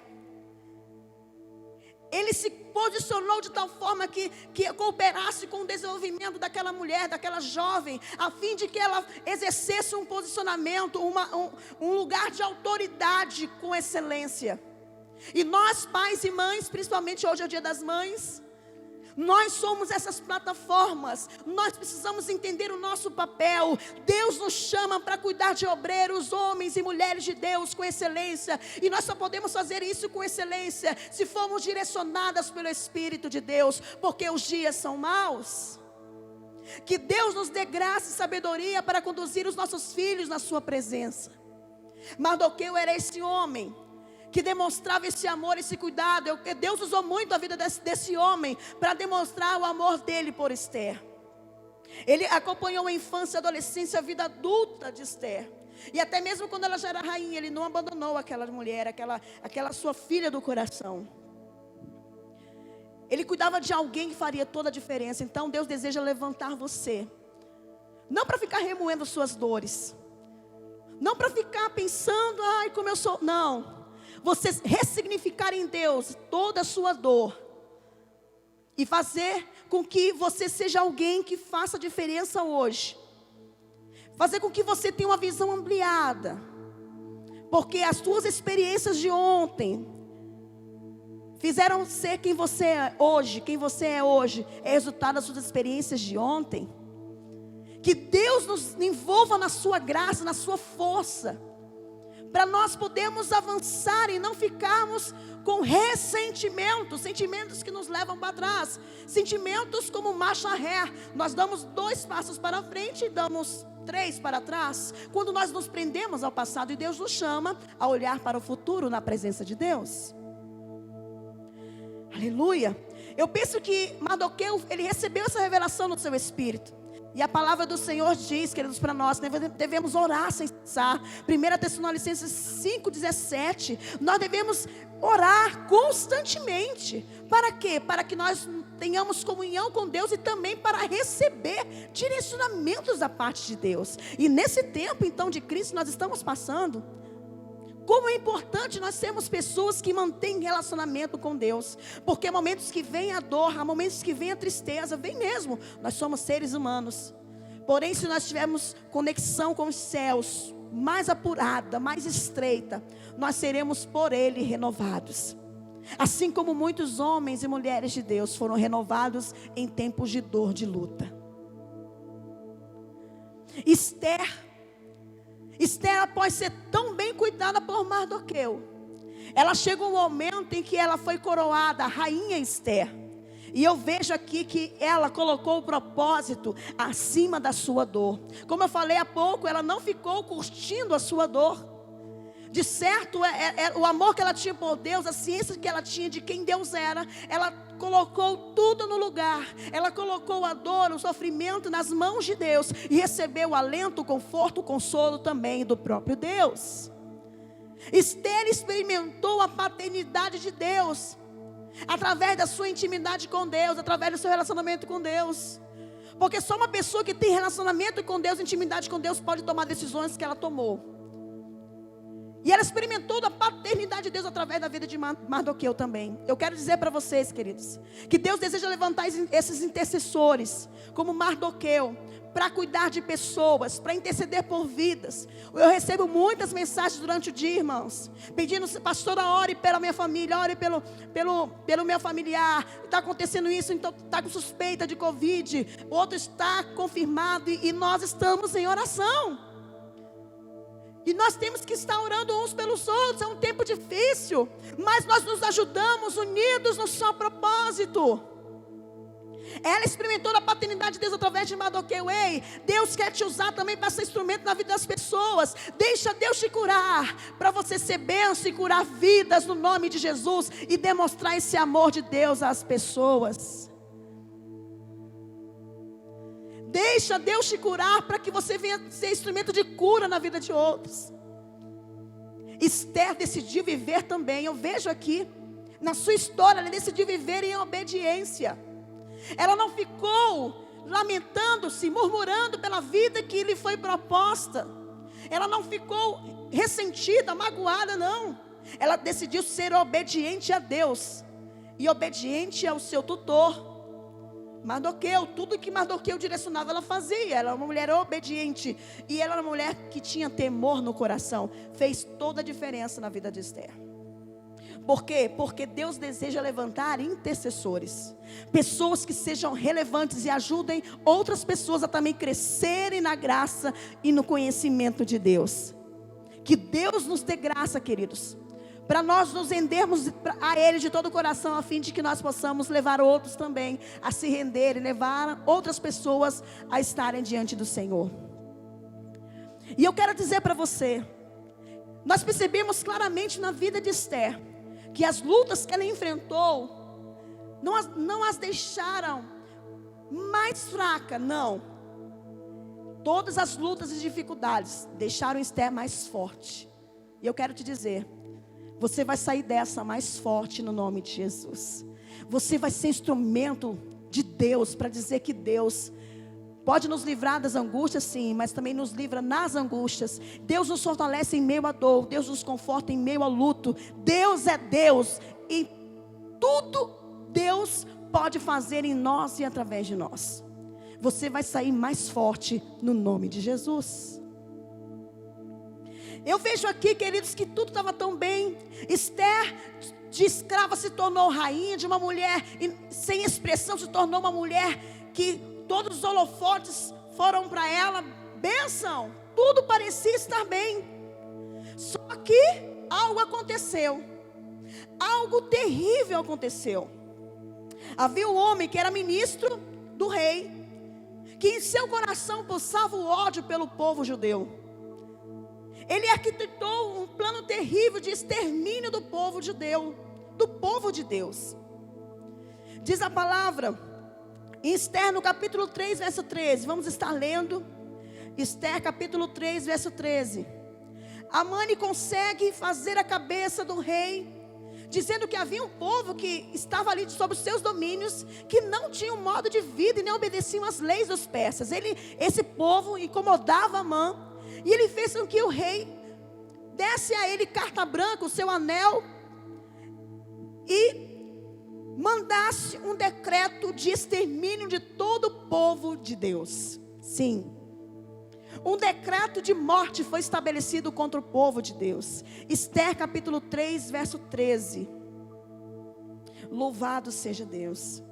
Ele se posicionou de tal forma que cooperasse com o desenvolvimento daquela mulher, daquela jovem, a fim de que ela exercesse um posicionamento, um lugar de autoridade com excelência. E nós, pais e mães, principalmente hoje é o Dia das Mães, nós somos essas plataformas. Nós precisamos entender o nosso papel. Deus nos chama para cuidar de obreiros, homens e mulheres de Deus com excelência. E nós só podemos fazer isso com excelência se formos direcionadas pelo Espírito de Deus, porque os dias são maus. Que Deus nos dê graça e sabedoria para conduzir os nossos filhos na sua presença. Mardoqueu era esse homem que demonstrava esse amor, esse cuidado. Deus usou muito a vida desse homem para demonstrar o amor dele por Esther. Ele acompanhou a infância, a adolescência, a vida adulta de Esther. E até mesmo quando ela já era rainha, ele não abandonou aquela mulher, aquela sua filha do coração. Ele cuidava de alguém que faria toda a diferença. Então Deus deseja levantar você, não para ficar remoendo suas dores, não para ficar pensando, ai como eu sou, não. Você ressignificar em Deus toda a sua dor e fazer com que você seja alguém que faça diferença hoje. Fazer com que você tenha uma visão ampliada, porque as suas experiências de ontem fizeram ser quem você é hoje. Quem você é hoje é resultado das suas experiências de ontem. Que Deus nos envolva na sua graça, na sua força, para nós podermos avançar e não ficarmos com ressentimentos, sentimentos que nos levam para trás, sentimentos como marcha ré. Nós damos 2 passos para frente e damos 3 para trás, quando nós nos prendemos ao passado. E Deus nos chama a olhar para o futuro na presença de Deus. Aleluia. Eu penso que Mardoqueu, ele recebeu essa revelação no seu espírito. E a palavra do Senhor diz, queridos, para nós, devemos orar sem cessar. 1 Tessalonicenses 5,17. Nós devemos orar constantemente. Para quê? Para que nós tenhamos comunhão com Deus e também para receber direcionamentos da parte de Deus. E nesse tempo, então, de Cristo nós estamos passando, como é importante nós sermos pessoas que mantêm relacionamento com Deus. Porque há momentos que vem a dor, há momentos que vem a tristeza, vem mesmo. Nós somos seres humanos. Porém, se nós tivermos conexão com os céus mais apurada, mais estreita, nós seremos por Ele renovados. Assim como muitos homens e mulheres de Deus foram renovados em tempos de dor, de luta. Esther, após ser tão bem cuidada por Mardoqueu, ela chega um momento em que ela foi coroada, a rainha Esther. E eu vejo aqui que ela colocou o propósito acima da sua dor. Como eu falei há pouco, ela não ficou curtindo a sua dor. De certo, o amor que ela tinha por Deus, a ciência que ela tinha de quem Deus era, ela colocou tudo no lugar. Ela colocou a dor, o sofrimento nas mãos de Deus e recebeu o alento, o conforto, o consolo também do próprio Deus. Esther experimentou a paternidade de Deus através da sua intimidade com Deus, através do seu relacionamento com Deus. Porque só uma pessoa que tem relacionamento com Deus, intimidade com Deus, pode tomar decisões que ela tomou. E ela experimentou a paternidade de Deus através da vida de Mardoqueu também. Eu quero dizer para vocês, queridos, que Deus deseja levantar esses intercessores, como Mardoqueu, para cuidar de pessoas, para interceder por vidas. Eu recebo muitas mensagens durante o dia, irmãos, pedindo: pastora, ore pela minha família, ore pelo meu familiar. Está acontecendo isso, então está com suspeita de Covid, o outro está confirmado, e nós estamos em oração. E nós temos que estar orando uns pelos outros. É um tempo difícil, mas nós nos ajudamos unidos no só propósito. Ela experimentou a paternidade de Deus através de Mardoqueu. Ei, Deus quer te usar também para ser instrumento na vida das pessoas. Deixa Deus te curar, para você ser bênção e curar vidas no nome de Jesus, e demonstrar esse amor de Deus às pessoas. Deixa Deus te curar, para que você venha ser instrumento de cura na vida de outros. Esther decidiu viver também. Eu vejo aqui na sua história, ela decidiu viver em obediência. Ela não ficou lamentando-se, murmurando pela vida que lhe foi proposta. Ela não ficou ressentida, magoada, não. Ela decidiu ser obediente a Deus e obediente ao seu tutor, Mardoqueu. Tudo que Mardoqueu direcionava, ela fazia. Ela era uma mulher obediente, e ela era uma mulher que tinha temor no coração. Fez toda a diferença na vida de Esther. Por quê? Porque Deus deseja levantar intercessores, pessoas que sejam relevantes e ajudem outras pessoas a também crescerem na graça e no conhecimento de Deus. Que Deus nos dê graça, queridos, para nós nos rendermos a Ele de todo o coração, a fim de que nós possamos levar outros também a se renderem, levar outras pessoas a estarem diante do Senhor. E eu quero dizer para você, nós percebemos claramente na vida de Esther, que as lutas que ela enfrentou não as deixaram mais fraca, não. Todas as lutas e dificuldades deixaram Esther mais forte. E eu quero te dizer, você vai sair dessa mais forte no nome de Jesus. Você vai ser instrumento de Deus, para dizer que Deus pode nos livrar das angústias, sim, mas também nos livra nas angústias. Deus nos fortalece em meio à dor. Deus nos conforta em meio ao luto. Deus é Deus, e tudo Deus pode fazer em nós e através de nós. Você vai sair mais forte no nome de Jesus. Eu vejo aqui, queridos, que tudo estava tão bem. Esther, de escrava, se tornou rainha, de uma mulher sem expressão, se tornou uma mulher que todos os holofotes foram para ela. Bênção, tudo parecia estar bem. Só que algo aconteceu. Algo terrível aconteceu. Havia um homem que era ministro do rei, que em seu coração pulsava o ódio pelo povo judeu. Ele arquitetou um plano terrível de extermínio do povo judeu, do povo de Deus. Diz a palavra em Esther, no capítulo 3, verso 13. Vamos estar lendo Esther, capítulo 3, verso 13. Amane consegue fazer a cabeça do rei, dizendo que havia um povo que estava ali sob os seus domínios, que não tinha um modo de vida e nem obedeciam às leis dos persas. Esse povo incomodava Amã, e ele fez com que o rei desse a ele carta branca, o seu anel, e mandasse um decreto de extermínio de todo o povo de Deus. Sim, um decreto de morte foi estabelecido contra o povo de Deus. Esther capítulo 3, verso 13. Louvado seja Deus.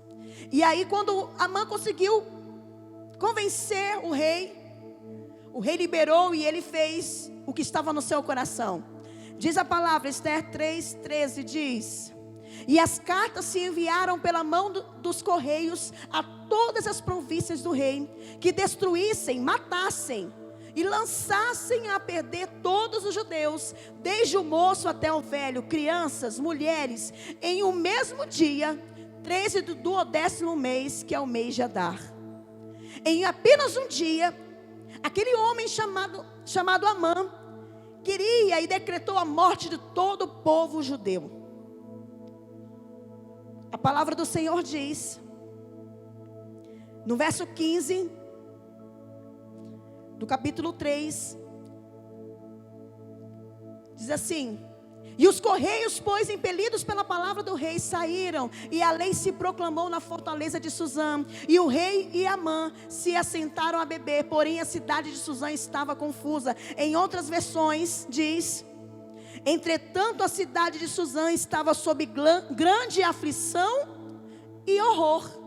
E aí, quando Amã conseguiu convencer o rei liberou, e ele fez o que estava no seu coração. Diz a palavra, Esther 3, 13 diz: e as cartas se enviaram pela mão dos correios a todas as províncias do rei, que destruíssem, matassem e lançassem a perder todos os judeus, desde o moço até o velho, crianças, mulheres, em um mesmo dia, 13 do 12º mês, que é o mês de Adar. Em apenas um dia, aquele homem chamado Amã queria e decretou a morte de todo o povo judeu. A palavra do Senhor diz, no verso 15 do capítulo 3, diz assim: e os correios, pois, impelidos pela palavra do rei, saíram, e a lei se proclamou na fortaleza de Suzã. E o rei e Amã se assentaram a beber, porém a cidade de Suzã estava confusa. Em outras versões diz: entretanto a cidade de Suzã estava sob grande aflição e horror.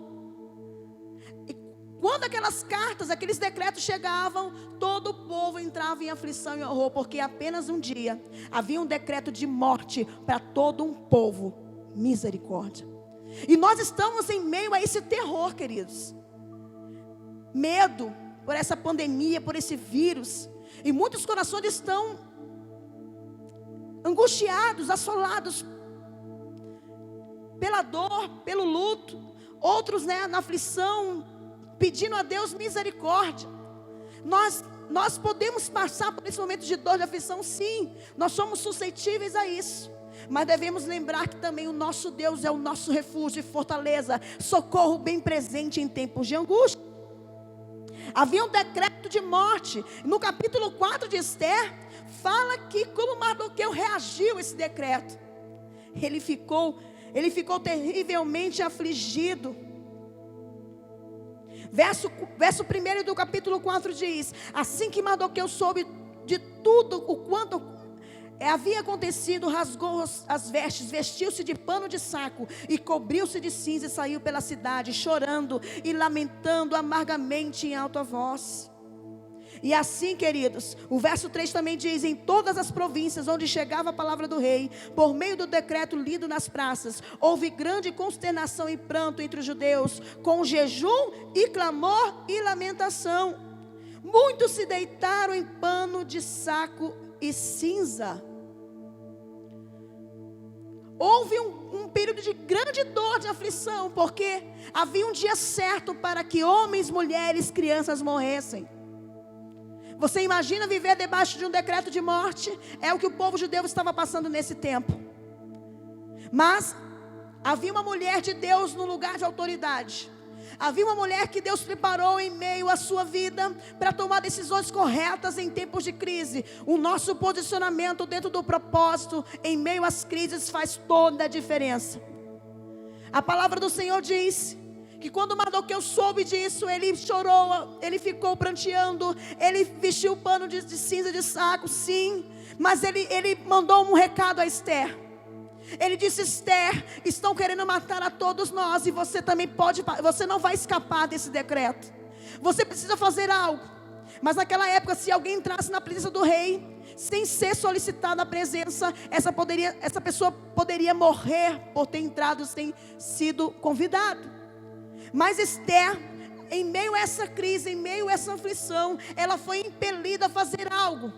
Quando aquelas cartas, aqueles decretos chegavam, todo o povo entrava em aflição e horror, porque apenas um dia havia um decreto de morte para todo um povo. Misericórdia. E nós estamos em meio a esse terror, queridos. Medo por essa pandemia, por esse vírus. E muitos corações estão angustiados, assolados pela dor, pelo luto. Outros, na aflição, pedindo a Deus misericórdia. Nós podemos passar por esse momento de dor, de aflição, sim. Nós somos suscetíveis a isso. Mas devemos lembrar que também o nosso Deus é o nosso refúgio e fortaleza, socorro bem presente em tempos de angústia. Havia um decreto de morte. No capítulo 4 de Esther, fala que como Mardoqueu reagiu a esse decreto. Ele ficou terrivelmente afligido. Verso 1 do capítulo 4 diz: assim que Mardoqueu soube de tudo o quanto havia acontecido, rasgou as vestes, vestiu-se de pano de saco e cobriu-se de cinza e saiu pela cidade, chorando e lamentando amargamente em alta voz. E assim, queridos, o verso 3 também diz: em todas as províncias onde chegava a palavra do rei, por meio do decreto lido nas praças, houve grande consternação e pranto entre os judeus, com jejum e clamor e lamentação. Muitos se deitaram em pano de saco e cinza. Houve um período de grande dor, de aflição, porque havia um dia certo para que homens, mulheres, crianças morressem. Você imagina viver debaixo de um decreto de morte? É o que o povo judeu estava passando nesse tempo. Mas havia uma mulher de Deus no lugar de autoridade. Havia uma mulher que Deus preparou em meio à sua vida para tomar decisões corretas em tempos de crise. O nosso posicionamento dentro do propósito em meio às crises faz toda a diferença. A palavra do Senhor diz que quando Mardoqueu soube disso, ele chorou, ele ficou pranteando, ele vestiu o pano de cinza de saco, sim, mas ele mandou um recado a Esther. Ele disse: Esther, estão querendo matar a todos nós, e você também você não vai escapar desse decreto. Você precisa fazer algo. Mas naquela época, se alguém entrasse na presença do rei, sem ser solicitado a presença, essa pessoa poderia morrer por ter entrado sem sido convidado. Mas Esther, em meio a essa crise, em meio a essa aflição, ela foi impelida a fazer algo,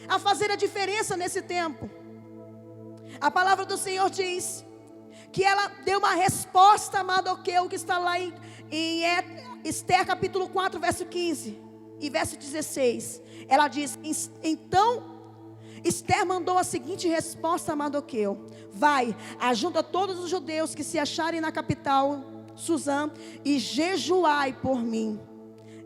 a fazer a diferença nesse tempo. A palavra do Senhor diz que ela deu uma resposta a Mardoqueu, que está lá em Esther capítulo 4, verso 15 e verso 16. Ela diz: então Esther mandou a seguinte resposta a Mardoqueu: vai, ajunta todos os judeus que se acharem na capital Suzã e jejuai por mim.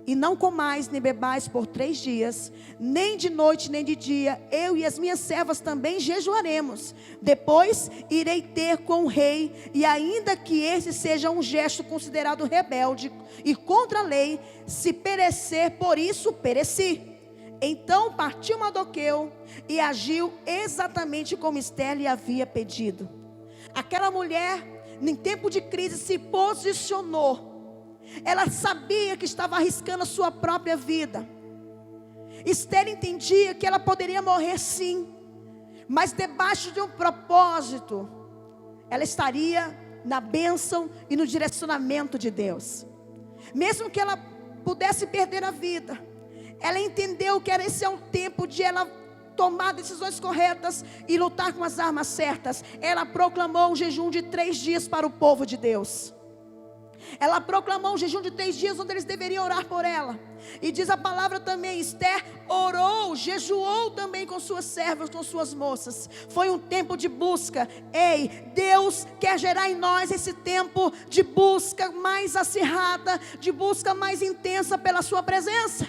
E não comais nem bebais por 3 dias, nem de noite nem de dia. Eu e as minhas servas também jejuaremos. Depois irei ter com o rei, e ainda que esse seja um gesto considerado rebelde e contra a lei, se perecer, por isso pereci. Então partiu Mardoqueu e agiu exatamente como Esther lhe havia pedido. Aquela mulher, em tempo de crise, se posicionou. Ela sabia que estava arriscando a sua própria vida. Esther entendia que ela poderia morrer sim, mas debaixo de um propósito, ela estaria na bênção e no direcionamento de Deus. Mesmo que ela pudesse perder a vida, ela entendeu que esse é um tempo de ela tomar decisões corretas e lutar com as armas certas. Ela proclamou um jejum de 3 dias para o povo de Deus. Ela proclamou um jejum de 3 dias, onde eles deveriam orar por ela. E diz a palavra também: Esther orou, jejuou também com suas servas, com suas moças. Foi um tempo de busca. Ei, Deus quer gerar em nós esse tempo de busca mais acirrada, de busca mais intensa pela sua presença.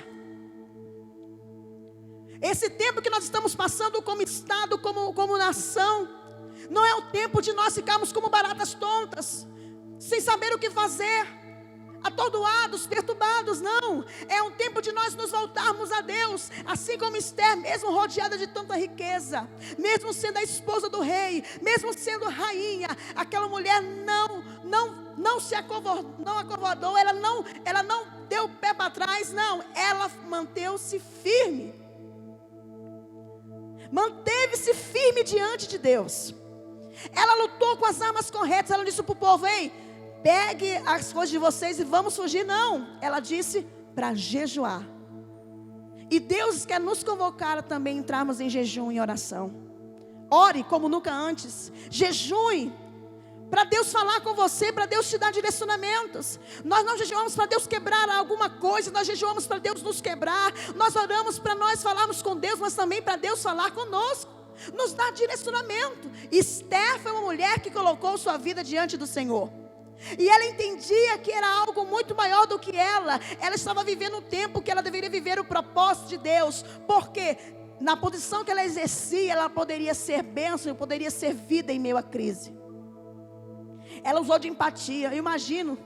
Esse tempo que nós estamos passando como Estado, como nação, não é o tempo de nós ficarmos como baratas tontas, sem saber o que fazer, atordoados, perturbados. Não, é um tempo de nós nos voltarmos a Deus. Assim como Esther, mesmo rodeada de tanta riqueza, mesmo sendo a esposa do rei, mesmo sendo rainha, aquela mulher não se acovardou, ela não deu o pé para trás, não, ela manteve-se firme. Manteve-se firme diante de Deus. Ela lutou com as armas corretas. Ela disse para o povo: ei, pegue as coisas de vocês e vamos fugir. Não, ela disse para jejuar. E Deus quer nos convocar a também entrarmos em jejum e oração. Ore como nunca antes. Jejue para Deus falar com você, para Deus te dar direcionamentos. Nós não jejuamos para Deus quebrar alguma coisa, nós jejuamos para Deus nos quebrar. Nós oramos para nós falarmos com Deus, mas também para Deus falar conosco, nos dar direcionamento. Esther foi uma mulher que colocou sua vida diante do Senhor. E ela entendia que era algo muito maior do que ela. Ela estava vivendo um tempo que ela deveria viver o propósito de Deus. Porque na posição que ela exercia, ela poderia ser bênção, poderia ser vida em meio à crise. Ela usou de empatia, eu imagino.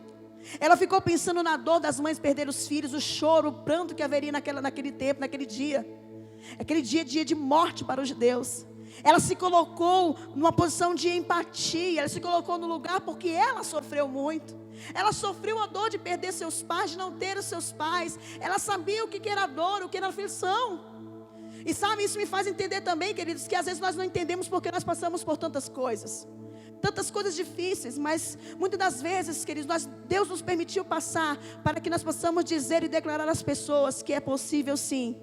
Ela ficou pensando na dor das mães perderem os filhos, o choro, o pranto que haveria naquele tempo, naquele dia. Aquele dia de morte para os judeus. Ela se colocou numa posição de empatia. Ela se colocou no lugar porque ela sofreu muito. Ela sofreu a dor de perder seus pais, de não ter os seus pais. Ela sabia o que era dor, o que era aflição. E sabe, isso me faz entender também, queridos, que às vezes nós não entendemos porque nós passamos por tantas coisas difíceis, mas muitas das vezes, queridos, Deus nos permitiu passar para que nós possamos dizer e declarar às pessoas que é possível sim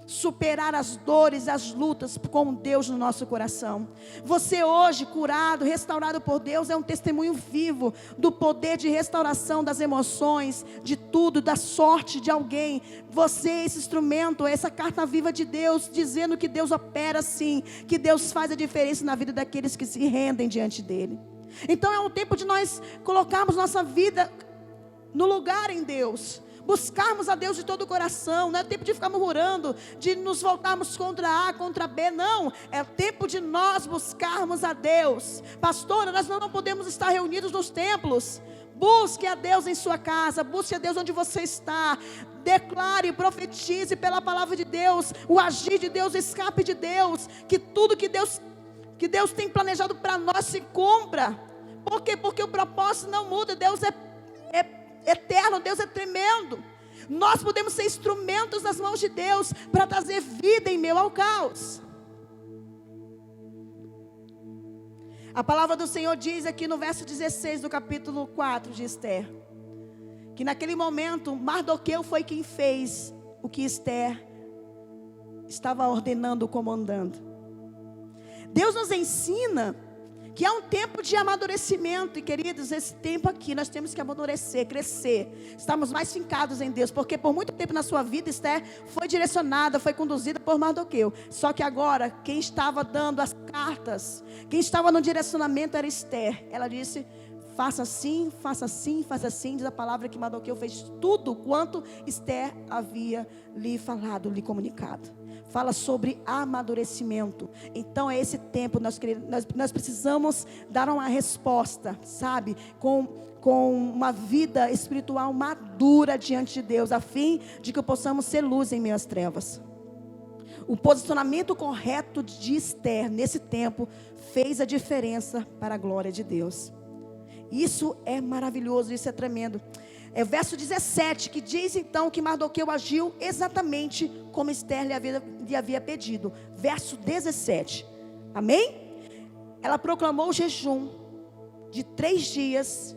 superar as dores, as lutas com Deus no nosso coração. Você hoje curado, restaurado por Deus, é um testemunho vivo do poder de restauração das emoções, de tudo, da sorte de alguém. Você é esse instrumento, essa carta viva de Deus, dizendo que Deus opera sim, que Deus faz a diferença na vida daqueles que se rendem diante dele. Então é um tempo de nós colocarmos nossa vida no lugar em Deus, buscarmos a Deus de todo o coração. Não é tempo de ficar murmurando, de nos voltarmos contra A, contra B, não. É tempo de nós buscarmos a Deus. Pastora, nós não podemos estar reunidos nos templos. Busque a Deus em sua casa, busque a Deus onde você está. Declare, profetize pela palavra de Deus, o agir de Deus, o escape de Deus, que tudo que Deus tem planejado para nós se cumpra. Por quê? Porque o propósito não muda. Deus é eterno, Deus é tremendo. Nós podemos ser instrumentos nas mãos de Deus para trazer vida em meio ao caos. A palavra do Senhor diz aqui no verso 16 do capítulo 4 de Esther, que naquele momento Mardoqueu foi quem fez o que Esther estava ordenando, comandando. Deus nos ensina que há um tempo de amadurecimento. E queridos, esse tempo aqui nós temos que amadurecer, crescer, estamos mais fincados em Deus. Porque por muito tempo na sua vida Esther foi direcionada, foi conduzida por Mardoqueu. Só que agora quem estava dando as cartas, quem estava no direcionamento era Esther. Ela disse: faça assim, faça assim, faça assim. Diz a palavra que Mardoqueu fez tudo quanto Esther havia lhe falado, lhe comunicado. Fala sobre amadurecimento. Então é esse tempo, nós precisamos dar uma resposta, sabe, com uma vida espiritual madura diante de Deus, a fim de que possamos ser luz em meio às trevas. O posicionamento correto de Esther nesse tempo fez a diferença para a glória de Deus. Isso é maravilhoso, isso é tremendo. É o verso 17 que diz então que Mardoqueu agiu exatamente como Esther lhe havia pedido. Verso 17, amém? Ela proclamou o jejum de 3 dias,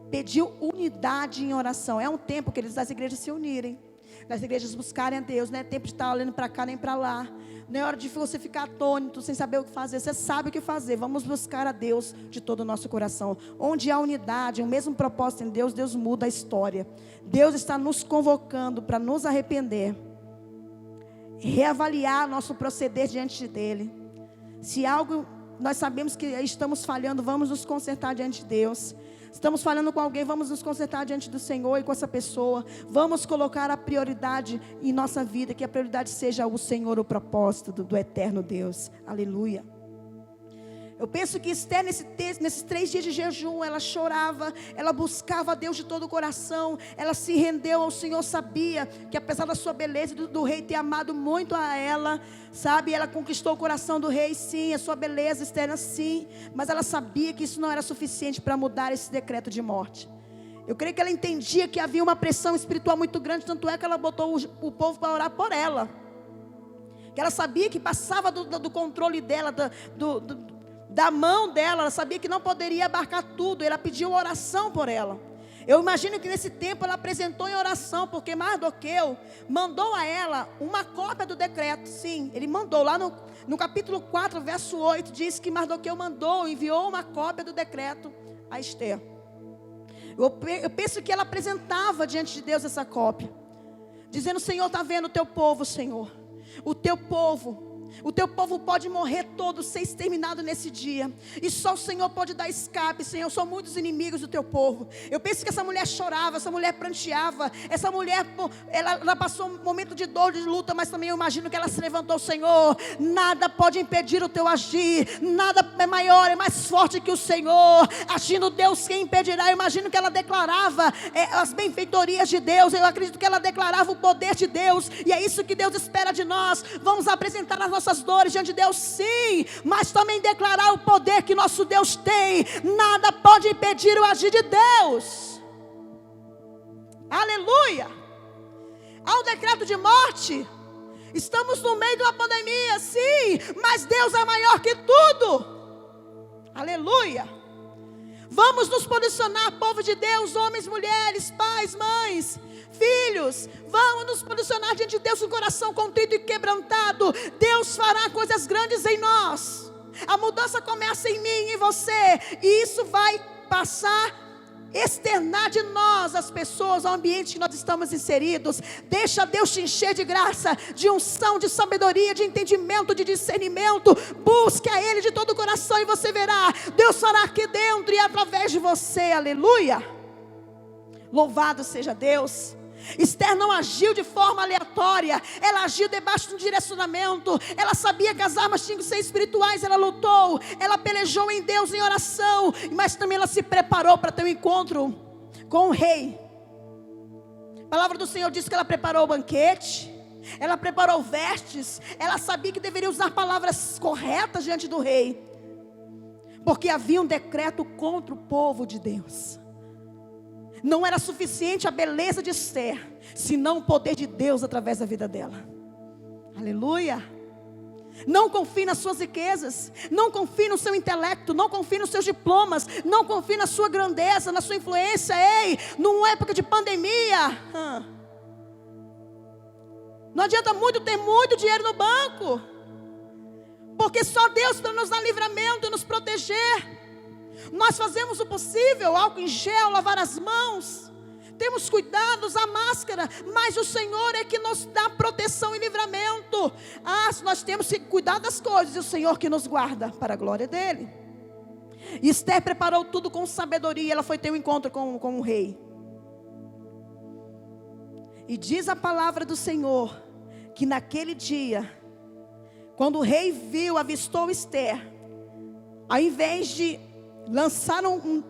pediu unidade em oração. É um tempo que das igrejas se unirem, das igrejas buscarem a Deus. Não é tempo de estar olhando para cá nem para lá. Não é hora de você ficar atônito, sem saber o que fazer. Você sabe o que fazer. Vamos buscar a Deus de todo o nosso coração. Onde há unidade, o mesmo propósito em Deus, Deus muda a história. Deus está nos convocando para nos arrepender, reavaliar nosso proceder diante dEle. Se algo nós sabemos que estamos falhando, vamos nos consertar diante de Deus. Estamos falando com alguém, vamos nos consertar diante do Senhor e com essa pessoa. Vamos colocar a prioridade em nossa vida, que a prioridade seja o Senhor, o propósito do eterno Deus. Aleluia. Eu penso que Esther, nesses 3 dias de jejum, ela chorava, ela buscava a Deus de todo o coração, ela se rendeu ao Senhor, sabia que apesar da sua beleza e do rei ter amado muito a ela, sabe, ela conquistou o coração do rei, sim, a sua beleza externa, sim, mas ela sabia que isso não era suficiente para mudar esse decreto de morte. Eu creio que ela entendia que havia uma pressão espiritual muito grande, tanto é que ela botou o povo para orar por ela, que ela sabia que passava do controle dela, da mão dela. Ela sabia que não poderia abarcar tudo. Ela pediu oração por ela. Eu imagino que nesse tempo ela apresentou em oração, porque Mardoqueu mandou a ela uma cópia do decreto. Sim, ele mandou lá no capítulo 4, verso 8, diz que Mardoqueu enviou uma cópia do decreto a Esther. Eu penso que ela apresentava diante de Deus essa cópia, dizendo: Senhor, está vendo o teu povo, Senhor, o teu povo pode morrer todo, ser exterminado nesse dia, e só o Senhor pode dar escape, Senhor. São muitos inimigos do teu povo. Eu penso que essa mulher chorava, essa mulher pranteava, essa mulher, ela passou um momento de dor, de luta, mas também eu imagino que ela se levantou: Senhor, nada pode impedir o teu agir, nada é maior, é mais forte que o Senhor. Agindo Deus, quem impedirá? Eu imagino que ela declarava as benfeitorias de Deus. Eu acredito que ela declarava o poder de Deus, e é isso que Deus espera de nós. Vamos apresentar as nossas dores diante de Deus, sim, mas também declarar o poder que nosso Deus tem. Nada pode impedir o agir de Deus. Aleluia. Há um decreto de morte. Estamos no meio de uma pandemia, sim, mas Deus é maior que tudo. Aleluia. Vamos nos posicionar, povo de Deus, homens, mulheres, pais, mães, filhos. Vamos nos posicionar diante de Deus com o coração contrito e quebrantado. Deus fará coisas grandes em nós. A mudança começa em mim e em você, e isso vai passar, externar de nós as pessoas, ao ambiente que nós estamos inseridos. Deixa Deus te encher de graça, de unção, de sabedoria, de entendimento, de discernimento. Busque a Ele de todo o coração e você verá Deus fará aqui dentro e através de você. Aleluia. Louvado seja Deus. Esther não agiu de forma aleatória, ela agiu debaixo de um direcionamento. Ela sabia que as armas tinham que ser espirituais. Ela lutou, ela pelejou em Deus em oração, mas também ela se preparou para ter um encontro com o rei. A palavra do Senhor diz que ela preparou o banquete, ela preparou vestes. Ela sabia que deveria usar palavras corretas diante do rei, porque havia um decreto contra o povo de Deus. Não era suficiente a beleza de Esther, senão o poder de Deus através da vida dela. Aleluia. Não confie nas suas riquezas, não confie no seu intelecto, não confie nos seus diplomas, não confie na sua grandeza, na sua influência. Ei, numa época de pandemia, não adianta muito ter muito dinheiro no banco, porque só Deus para nos dar livramento e nos proteger. Nós fazemos o possível, álcool em gel, lavar as mãos, temos cuidado, usar máscara, mas o Senhor é que nos dá proteção e livramento. Nós temos que cuidar das coisas, e o Senhor que nos guarda para a glória dEle. E Esther preparou tudo com sabedoria. Ela foi ter um encontro com o rei, e diz a palavra do Senhor que naquele dia, quando o rei avistou Esther, ao invés de lançaram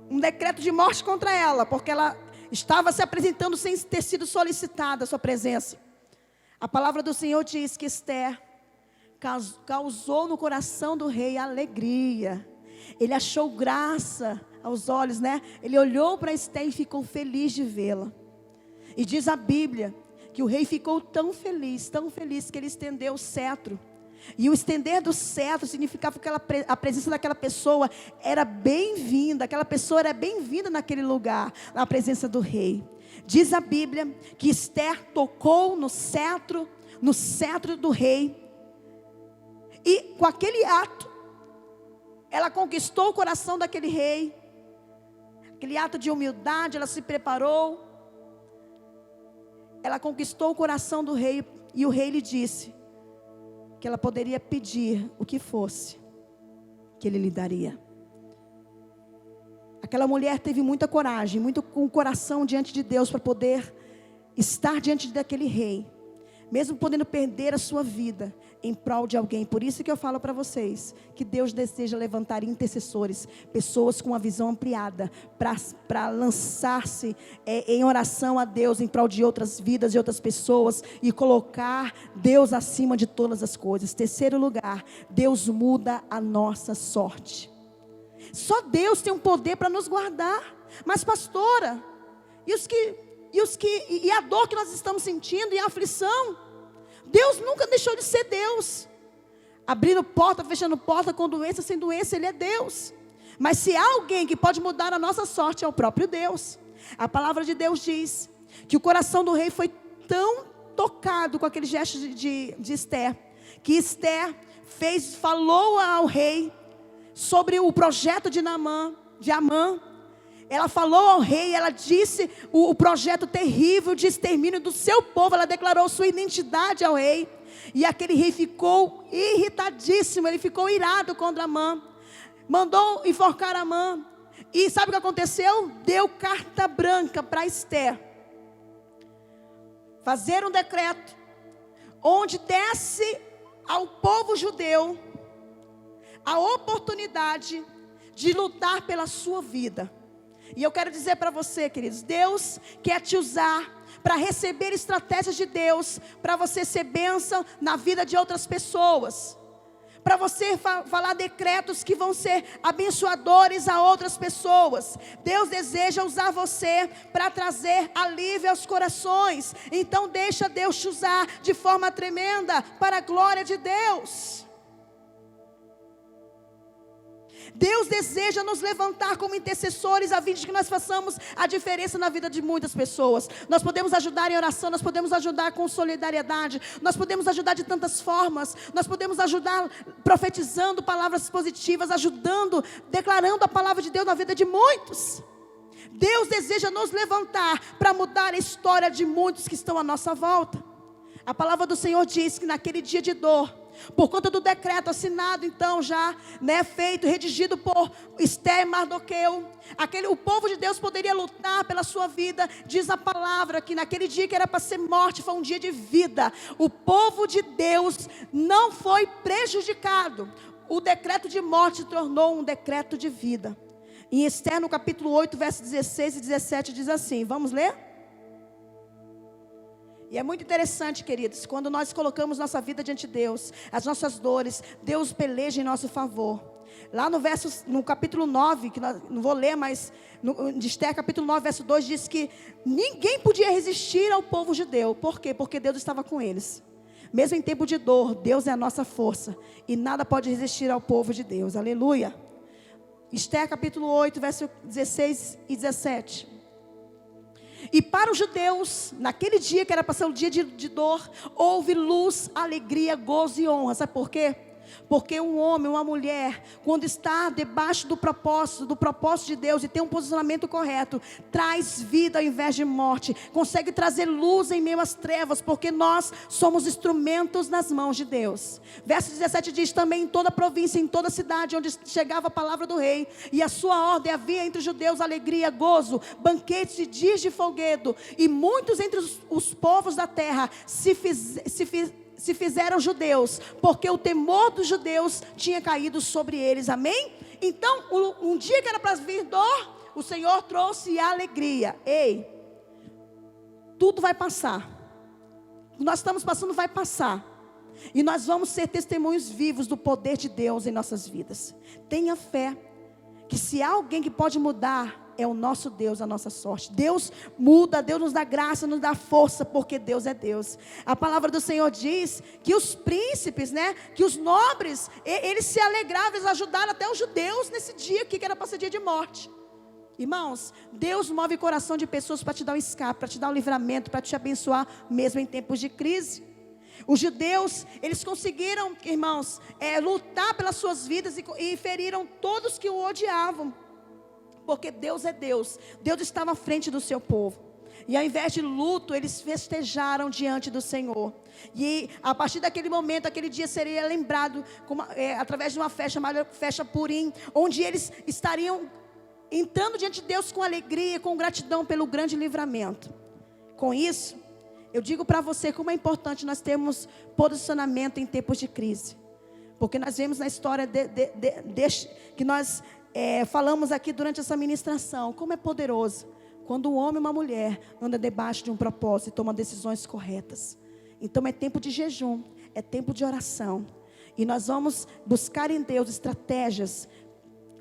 um decreto de morte contra ela, porque ela estava se apresentando sem ter sido solicitada a sua presença. A palavra do Senhor diz que Esther causou no coração do rei alegria. Ele achou graça aos olhos, né? Ele olhou para Esther e ficou feliz de vê-la. E diz a Bíblia que o rei ficou tão feliz, que ele estendeu o cetro. E o estender do cetro significava que a presença daquela pessoa era bem-vinda. Aquela pessoa era bem-vinda naquele lugar, na presença do rei. Diz a Bíblia que Esther tocou no cetro do rei. E com aquele ato, ela conquistou o coração daquele rei. Aquele ato de humildade, ela se preparou. Ela conquistou o coração do rei. E o rei lhe disse que ela poderia pedir o que fosse, que ele lhe daria. Aquela mulher teve muita coragem, muito com o coração diante de Deus, para poder estar diante daquele rei, mesmo podendo perder a sua vida em prol de alguém. Por isso que eu falo para vocês, que Deus deseja levantar intercessores, pessoas com uma visão ampliada, para lançar-se em oração a Deus, em prol de outras vidas e outras pessoas, e colocar Deus acima de todas as coisas. Terceiro lugar, Deus muda a nossa sorte. Só Deus tem um poder para nos guardar. Mas pastora, e a dor que nós estamos sentindo, e a aflição? Deus nunca deixou de ser Deus. abrindo porta, fechando porta, com doença, sem doença, Ele é Deus. Mas se há alguém que pode mudar a nossa sorte, é o próprio Deus. A palavra de Deus diz que o coração do rei foi tão tocado com aquele gesto de Esther, que Esther falou ao rei sobre o projeto de Amã. Ela falou ao rei, ela disse o projeto terrível de extermínio do seu povo. Ela declarou sua identidade ao rei. E aquele rei ficou irritadíssimo, ele ficou irado contra Amã. Mandou enforcar Amã. E sabe o que aconteceu? Deu carta branca para Esther fazer um decreto onde desse ao povo judeu a oportunidade de lutar pela sua vida. E eu quero dizer para você, queridos, Deus quer te usar para receber estratégias de Deus, para você ser bênção na vida de outras pessoas, para você falar decretos que vão ser abençoadores a outras pessoas. Deus deseja usar você para trazer alívio aos corações. Então deixa Deus te usar de forma tremenda para a glória de Deus. Deus deseja nos levantar como intercessores, a fim de que nós façamos a diferença na vida de muitas pessoas. Nós podemos ajudar em oração, nós podemos ajudar com solidariedade, nós podemos ajudar de tantas formas. Nós podemos ajudar profetizando palavras positivas, ajudando, declarando a palavra de Deus na vida de muitos. Deus deseja nos levantar para mudar a história de muitos que estão à nossa volta. A palavra do Senhor diz que naquele dia de dor, por conta do decreto assinado, então já, feito, redigido por Esther e Mardoqueu, o povo de Deus poderia lutar pela sua vida. Diz a palavra que naquele dia que era para ser morte, foi um dia de vida. O povo de Deus não foi prejudicado. O decreto de morte se tornou um decreto de vida. Em Esther, no capítulo 8, versos 16 e 17, diz assim, vamos ler? E é muito interessante, queridos, quando nós colocamos nossa vida diante de Deus, as nossas dores, Deus peleja em nosso favor. Lá no capítulo 9, que não vou ler, mas de Esther, capítulo 9, verso 2, diz que ninguém podia resistir ao povo judeu. Por quê? Porque Deus estava com eles. Mesmo em tempo de dor, Deus é a nossa força, e nada pode resistir ao povo de Deus. Aleluia. Esther, capítulo 8, verso 16 e 17. E para os judeus, naquele dia que era para ser um dia de dor, houve luz, alegria, gozo e honra. Sabe por quê? Porque um homem, uma mulher, quando está debaixo do propósito de Deus e tem um posicionamento correto, traz vida ao invés de morte, consegue trazer luz em meio às trevas, porque nós somos instrumentos nas mãos de Deus. Verso 17 diz: também em toda a província, em toda a cidade onde chegava a palavra do rei e a sua ordem, havia entre os judeus alegria, gozo, banquetes e dias de folguedo, e muitos entre os povos da terra se fizeram judeus, porque o temor dos judeus tinha caído sobre eles. Amém? Então, um dia que era para vir dor, o Senhor trouxe alegria. Ei, tudo vai passar. O que nós estamos passando vai passar. E nós vamos ser testemunhos vivos do poder de Deus em nossas vidas. Tenha fé que se há alguém que pode mudar, é o nosso Deus, a nossa sorte. Deus muda, Deus nos dá graça, nos dá força, porque Deus é Deus. A palavra do Senhor diz que os príncipes, que os nobres, eles se alegravam, eles ajudaram até os judeus nesse dia aqui, que era para ser dia de morte. Irmãos, Deus move o coração de pessoas para te dar um escape, para te dar um livramento, para te abençoar, mesmo em tempos de crise. Os judeus, eles conseguiram, irmãos, lutar pelas suas vidas e feriram todos que o odiavam. Porque Deus é Deus. Deus estava à frente do seu povo. E ao invés de luto, eles festejaram diante do Senhor. E a partir daquele momento, aquele dia seria lembrado através de uma festa chamada Festa Purim, onde eles estariam entrando diante de Deus com alegria e com gratidão pelo grande livramento. Com isso, eu digo para você como é importante nós termos posicionamento em tempos de crise. Porque nós vemos na história que nós falamos aqui durante essa ministração, como é poderoso quando um homem e uma mulher andam debaixo de um propósito e tomam decisões corretas. Então é tempo de jejum, é tempo de oração, e nós vamos buscar em Deus estratégias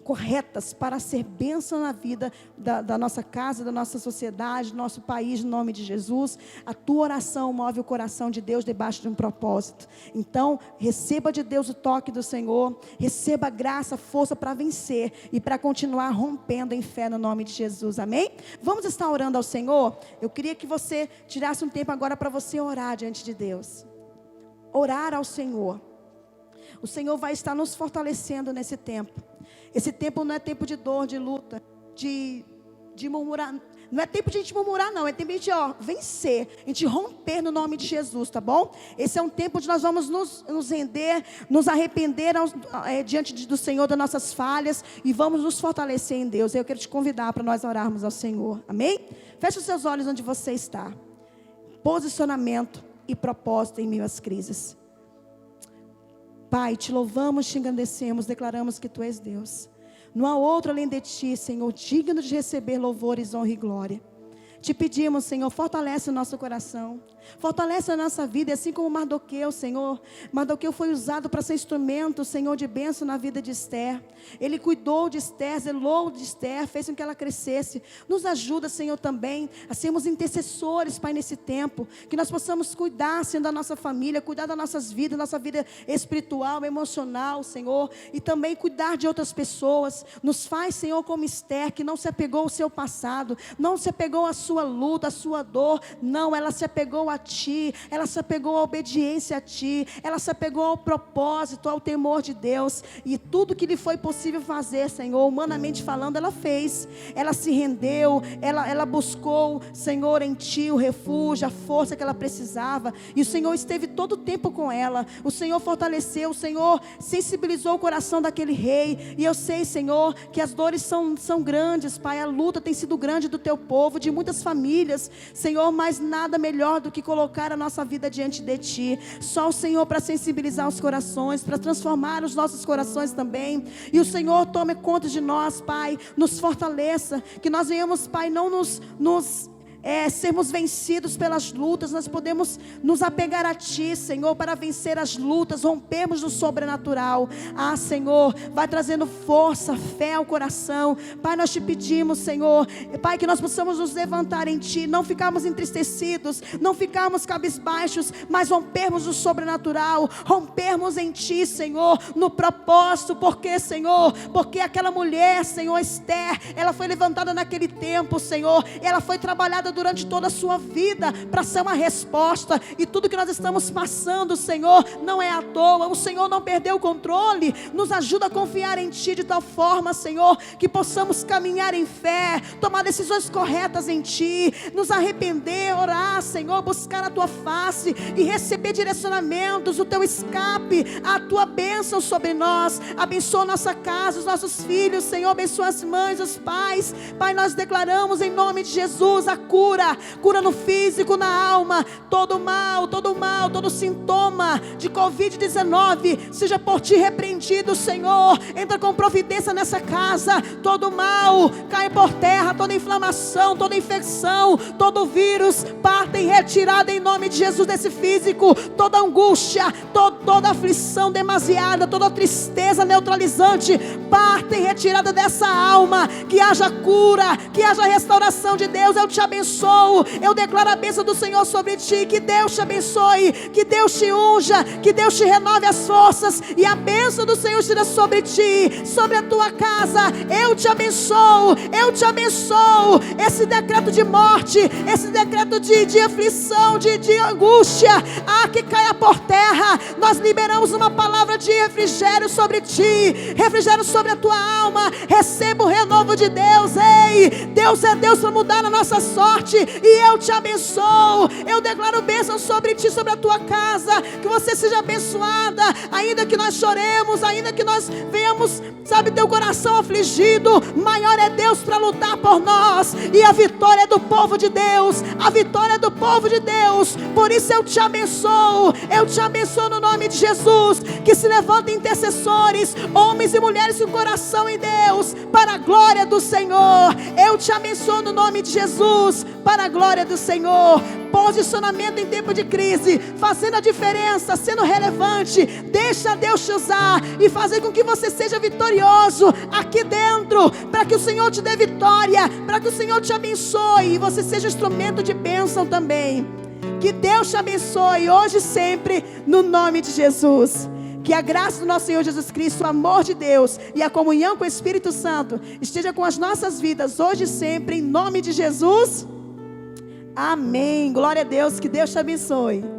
corretas para ser bênção na vida da nossa casa, da nossa sociedade, do nosso país, no nome de Jesus. A tua oração move o coração de Deus debaixo de um propósito. Então, receba de Deus o toque do Senhor, receba graça, força para vencer e para continuar rompendo em fé no nome de Jesus, amém? Vamos estar orando ao Senhor? Eu queria que você tirasse um tempo agora para você orar diante de Deus. Orar ao Senhor. O Senhor vai estar nos fortalecendo nesse tempo. Esse tempo não é tempo de dor, de luta, de murmurar. Não é tempo de a gente murmurar, não. É tempo de a gente vencer, a gente romper no nome de Jesus, tá bom? Esse é um tempo onde nós vamos nos render, nos arrepender diante do Senhor das nossas falhas e vamos nos fortalecer em Deus. Eu quero te convidar para nós orarmos ao Senhor, amém? Feche os seus olhos onde você está. Posicionamento e propósito em meio às crises. Pai, te louvamos, te engrandecemos, declaramos que Tu és Deus. Não há outro além de Ti, Senhor, digno de receber louvores, honra e glória. Te pedimos, Senhor, fortalece o nosso coração, fortalece a nossa vida, assim como Mardoqueu, Senhor. Mardoqueu foi usado para ser instrumento, Senhor, de bênção na vida de Esther. Ele cuidou de Esther, zelou de Esther, fez com que ela crescesse. Nos ajuda, Senhor, também a sermos intercessores, Pai, nesse tempo. Que nós possamos cuidar, Senhor, da nossa família, cuidar das nossas vidas, nossa vida espiritual, emocional, Senhor. E também cuidar de outras pessoas. Nos faz, Senhor, como Esther, que não se apegou ao seu passado, não se apegou à sua luta, à sua dor. Não, ela se apegou a Ti, ela se apegou à obediência a Ti, ela se apegou ao propósito, ao temor de Deus. E tudo que lhe foi possível fazer, Senhor, humanamente falando, ela fez. Ela se rendeu, ela buscou, Senhor, em Ti o refúgio, a força que ela precisava. E o Senhor esteve todo o tempo com ela. O Senhor fortaleceu, o Senhor sensibilizou o coração daquele rei. E eu sei, Senhor, que as dores são grandes, Pai. A luta tem sido grande do Teu povo, de muitas famílias, Senhor, mas nada melhor do que colocar a nossa vida diante de Ti. Só o Senhor para sensibilizar os corações, para transformar os nossos corações também. E o Senhor tome conta de nós, Pai, nos fortaleça, que nós venhamos, Pai, não sermos vencidos pelas lutas. Nós podemos nos apegar a Ti, Senhor, para vencer as lutas, rompermos no sobrenatural. Senhor, vai trazendo força, fé ao coração. Pai, nós Te pedimos, Senhor, Pai, que nós possamos nos levantar em Ti, não ficarmos entristecidos, não ficarmos cabisbaixos, mas rompermos no sobrenatural, rompermos em Ti, Senhor, no propósito. Porque, Senhor, porque aquela mulher, Senhor, Esther, ela foi levantada naquele tempo, Senhor, ela foi trabalhada durante toda a sua vida para ser uma resposta. E tudo que nós estamos passando, Senhor, não é à toa. O Senhor não perdeu o controle. Nos ajuda a confiar em Ti de tal forma, Senhor, que possamos caminhar em fé, tomar decisões corretas em Ti, nos arrepender, orar, Senhor, buscar a Tua face e receber direcionamentos, o Teu escape, a Tua bênção sobre nós. Abençoa nossa casa, os nossos filhos, Senhor, abençoa as mães, os pais. Pai, nós declaramos em nome de Jesus a cura no físico, na alma. Todo mal, todo sintoma de Covid-19 seja por Ti repreendido, Senhor. Entra com providência nessa casa. Todo mal cai por terra, toda inflamação, toda infecção, todo vírus parte e retirada em nome de Jesus desse físico. Toda angústia, toda aflição demasiada, toda tristeza neutralizante parte e retirada dessa alma. Que haja cura, que haja restauração de Deus. Eu te abençoo, eu declaro a bênção do Senhor sobre ti. Que Deus te abençoe, que Deus te unja, que Deus te renove as forças e a bênção do Senhor esteja sobre ti, sobre a tua casa. Eu te abençoo, eu te abençoo. Esse decreto de morte, esse decreto de aflição, de angústia, que caia por terra. Nós liberamos uma palavra de refrigério sobre ti, refrigério sobre a tua alma. Receba o renovo de Deus. Ei, Deus é Deus para mudar a nossa sorte. E eu te abençoo. Eu declaro bênção sobre ti, sobre a tua casa. Que você seja abençoada. Ainda que nós choremos, ainda que nós venhamos, sabe, teu coração afligido, maior é Deus para lutar por nós. E a vitória é do povo de Deus. A vitória é do povo de Deus. Por isso eu te abençoo. Eu te abençoo no nome de Jesus. Que se levantem intercessores, homens e mulheres com coração em Deus, para a glória do Senhor. Eu te abençoo no nome de Jesus. para a glória do Senhor. Posicionamento em tempo de crise, fazendo a diferença, sendo relevante. Deixa Deus te usar e fazer com que você seja vitorioso aqui dentro, para que o Senhor te dê vitória, para que o Senhor te abençoe e você seja instrumento de bênção também. Que Deus te abençoe hoje e sempre, no nome de Jesus. Que a graça do nosso Senhor Jesus Cristo, o amor de Deus e a comunhão com o Espírito Santo esteja com as nossas vidas hoje e sempre, em nome de Jesus. Amém. Glória a Deus. Que Deus te abençoe.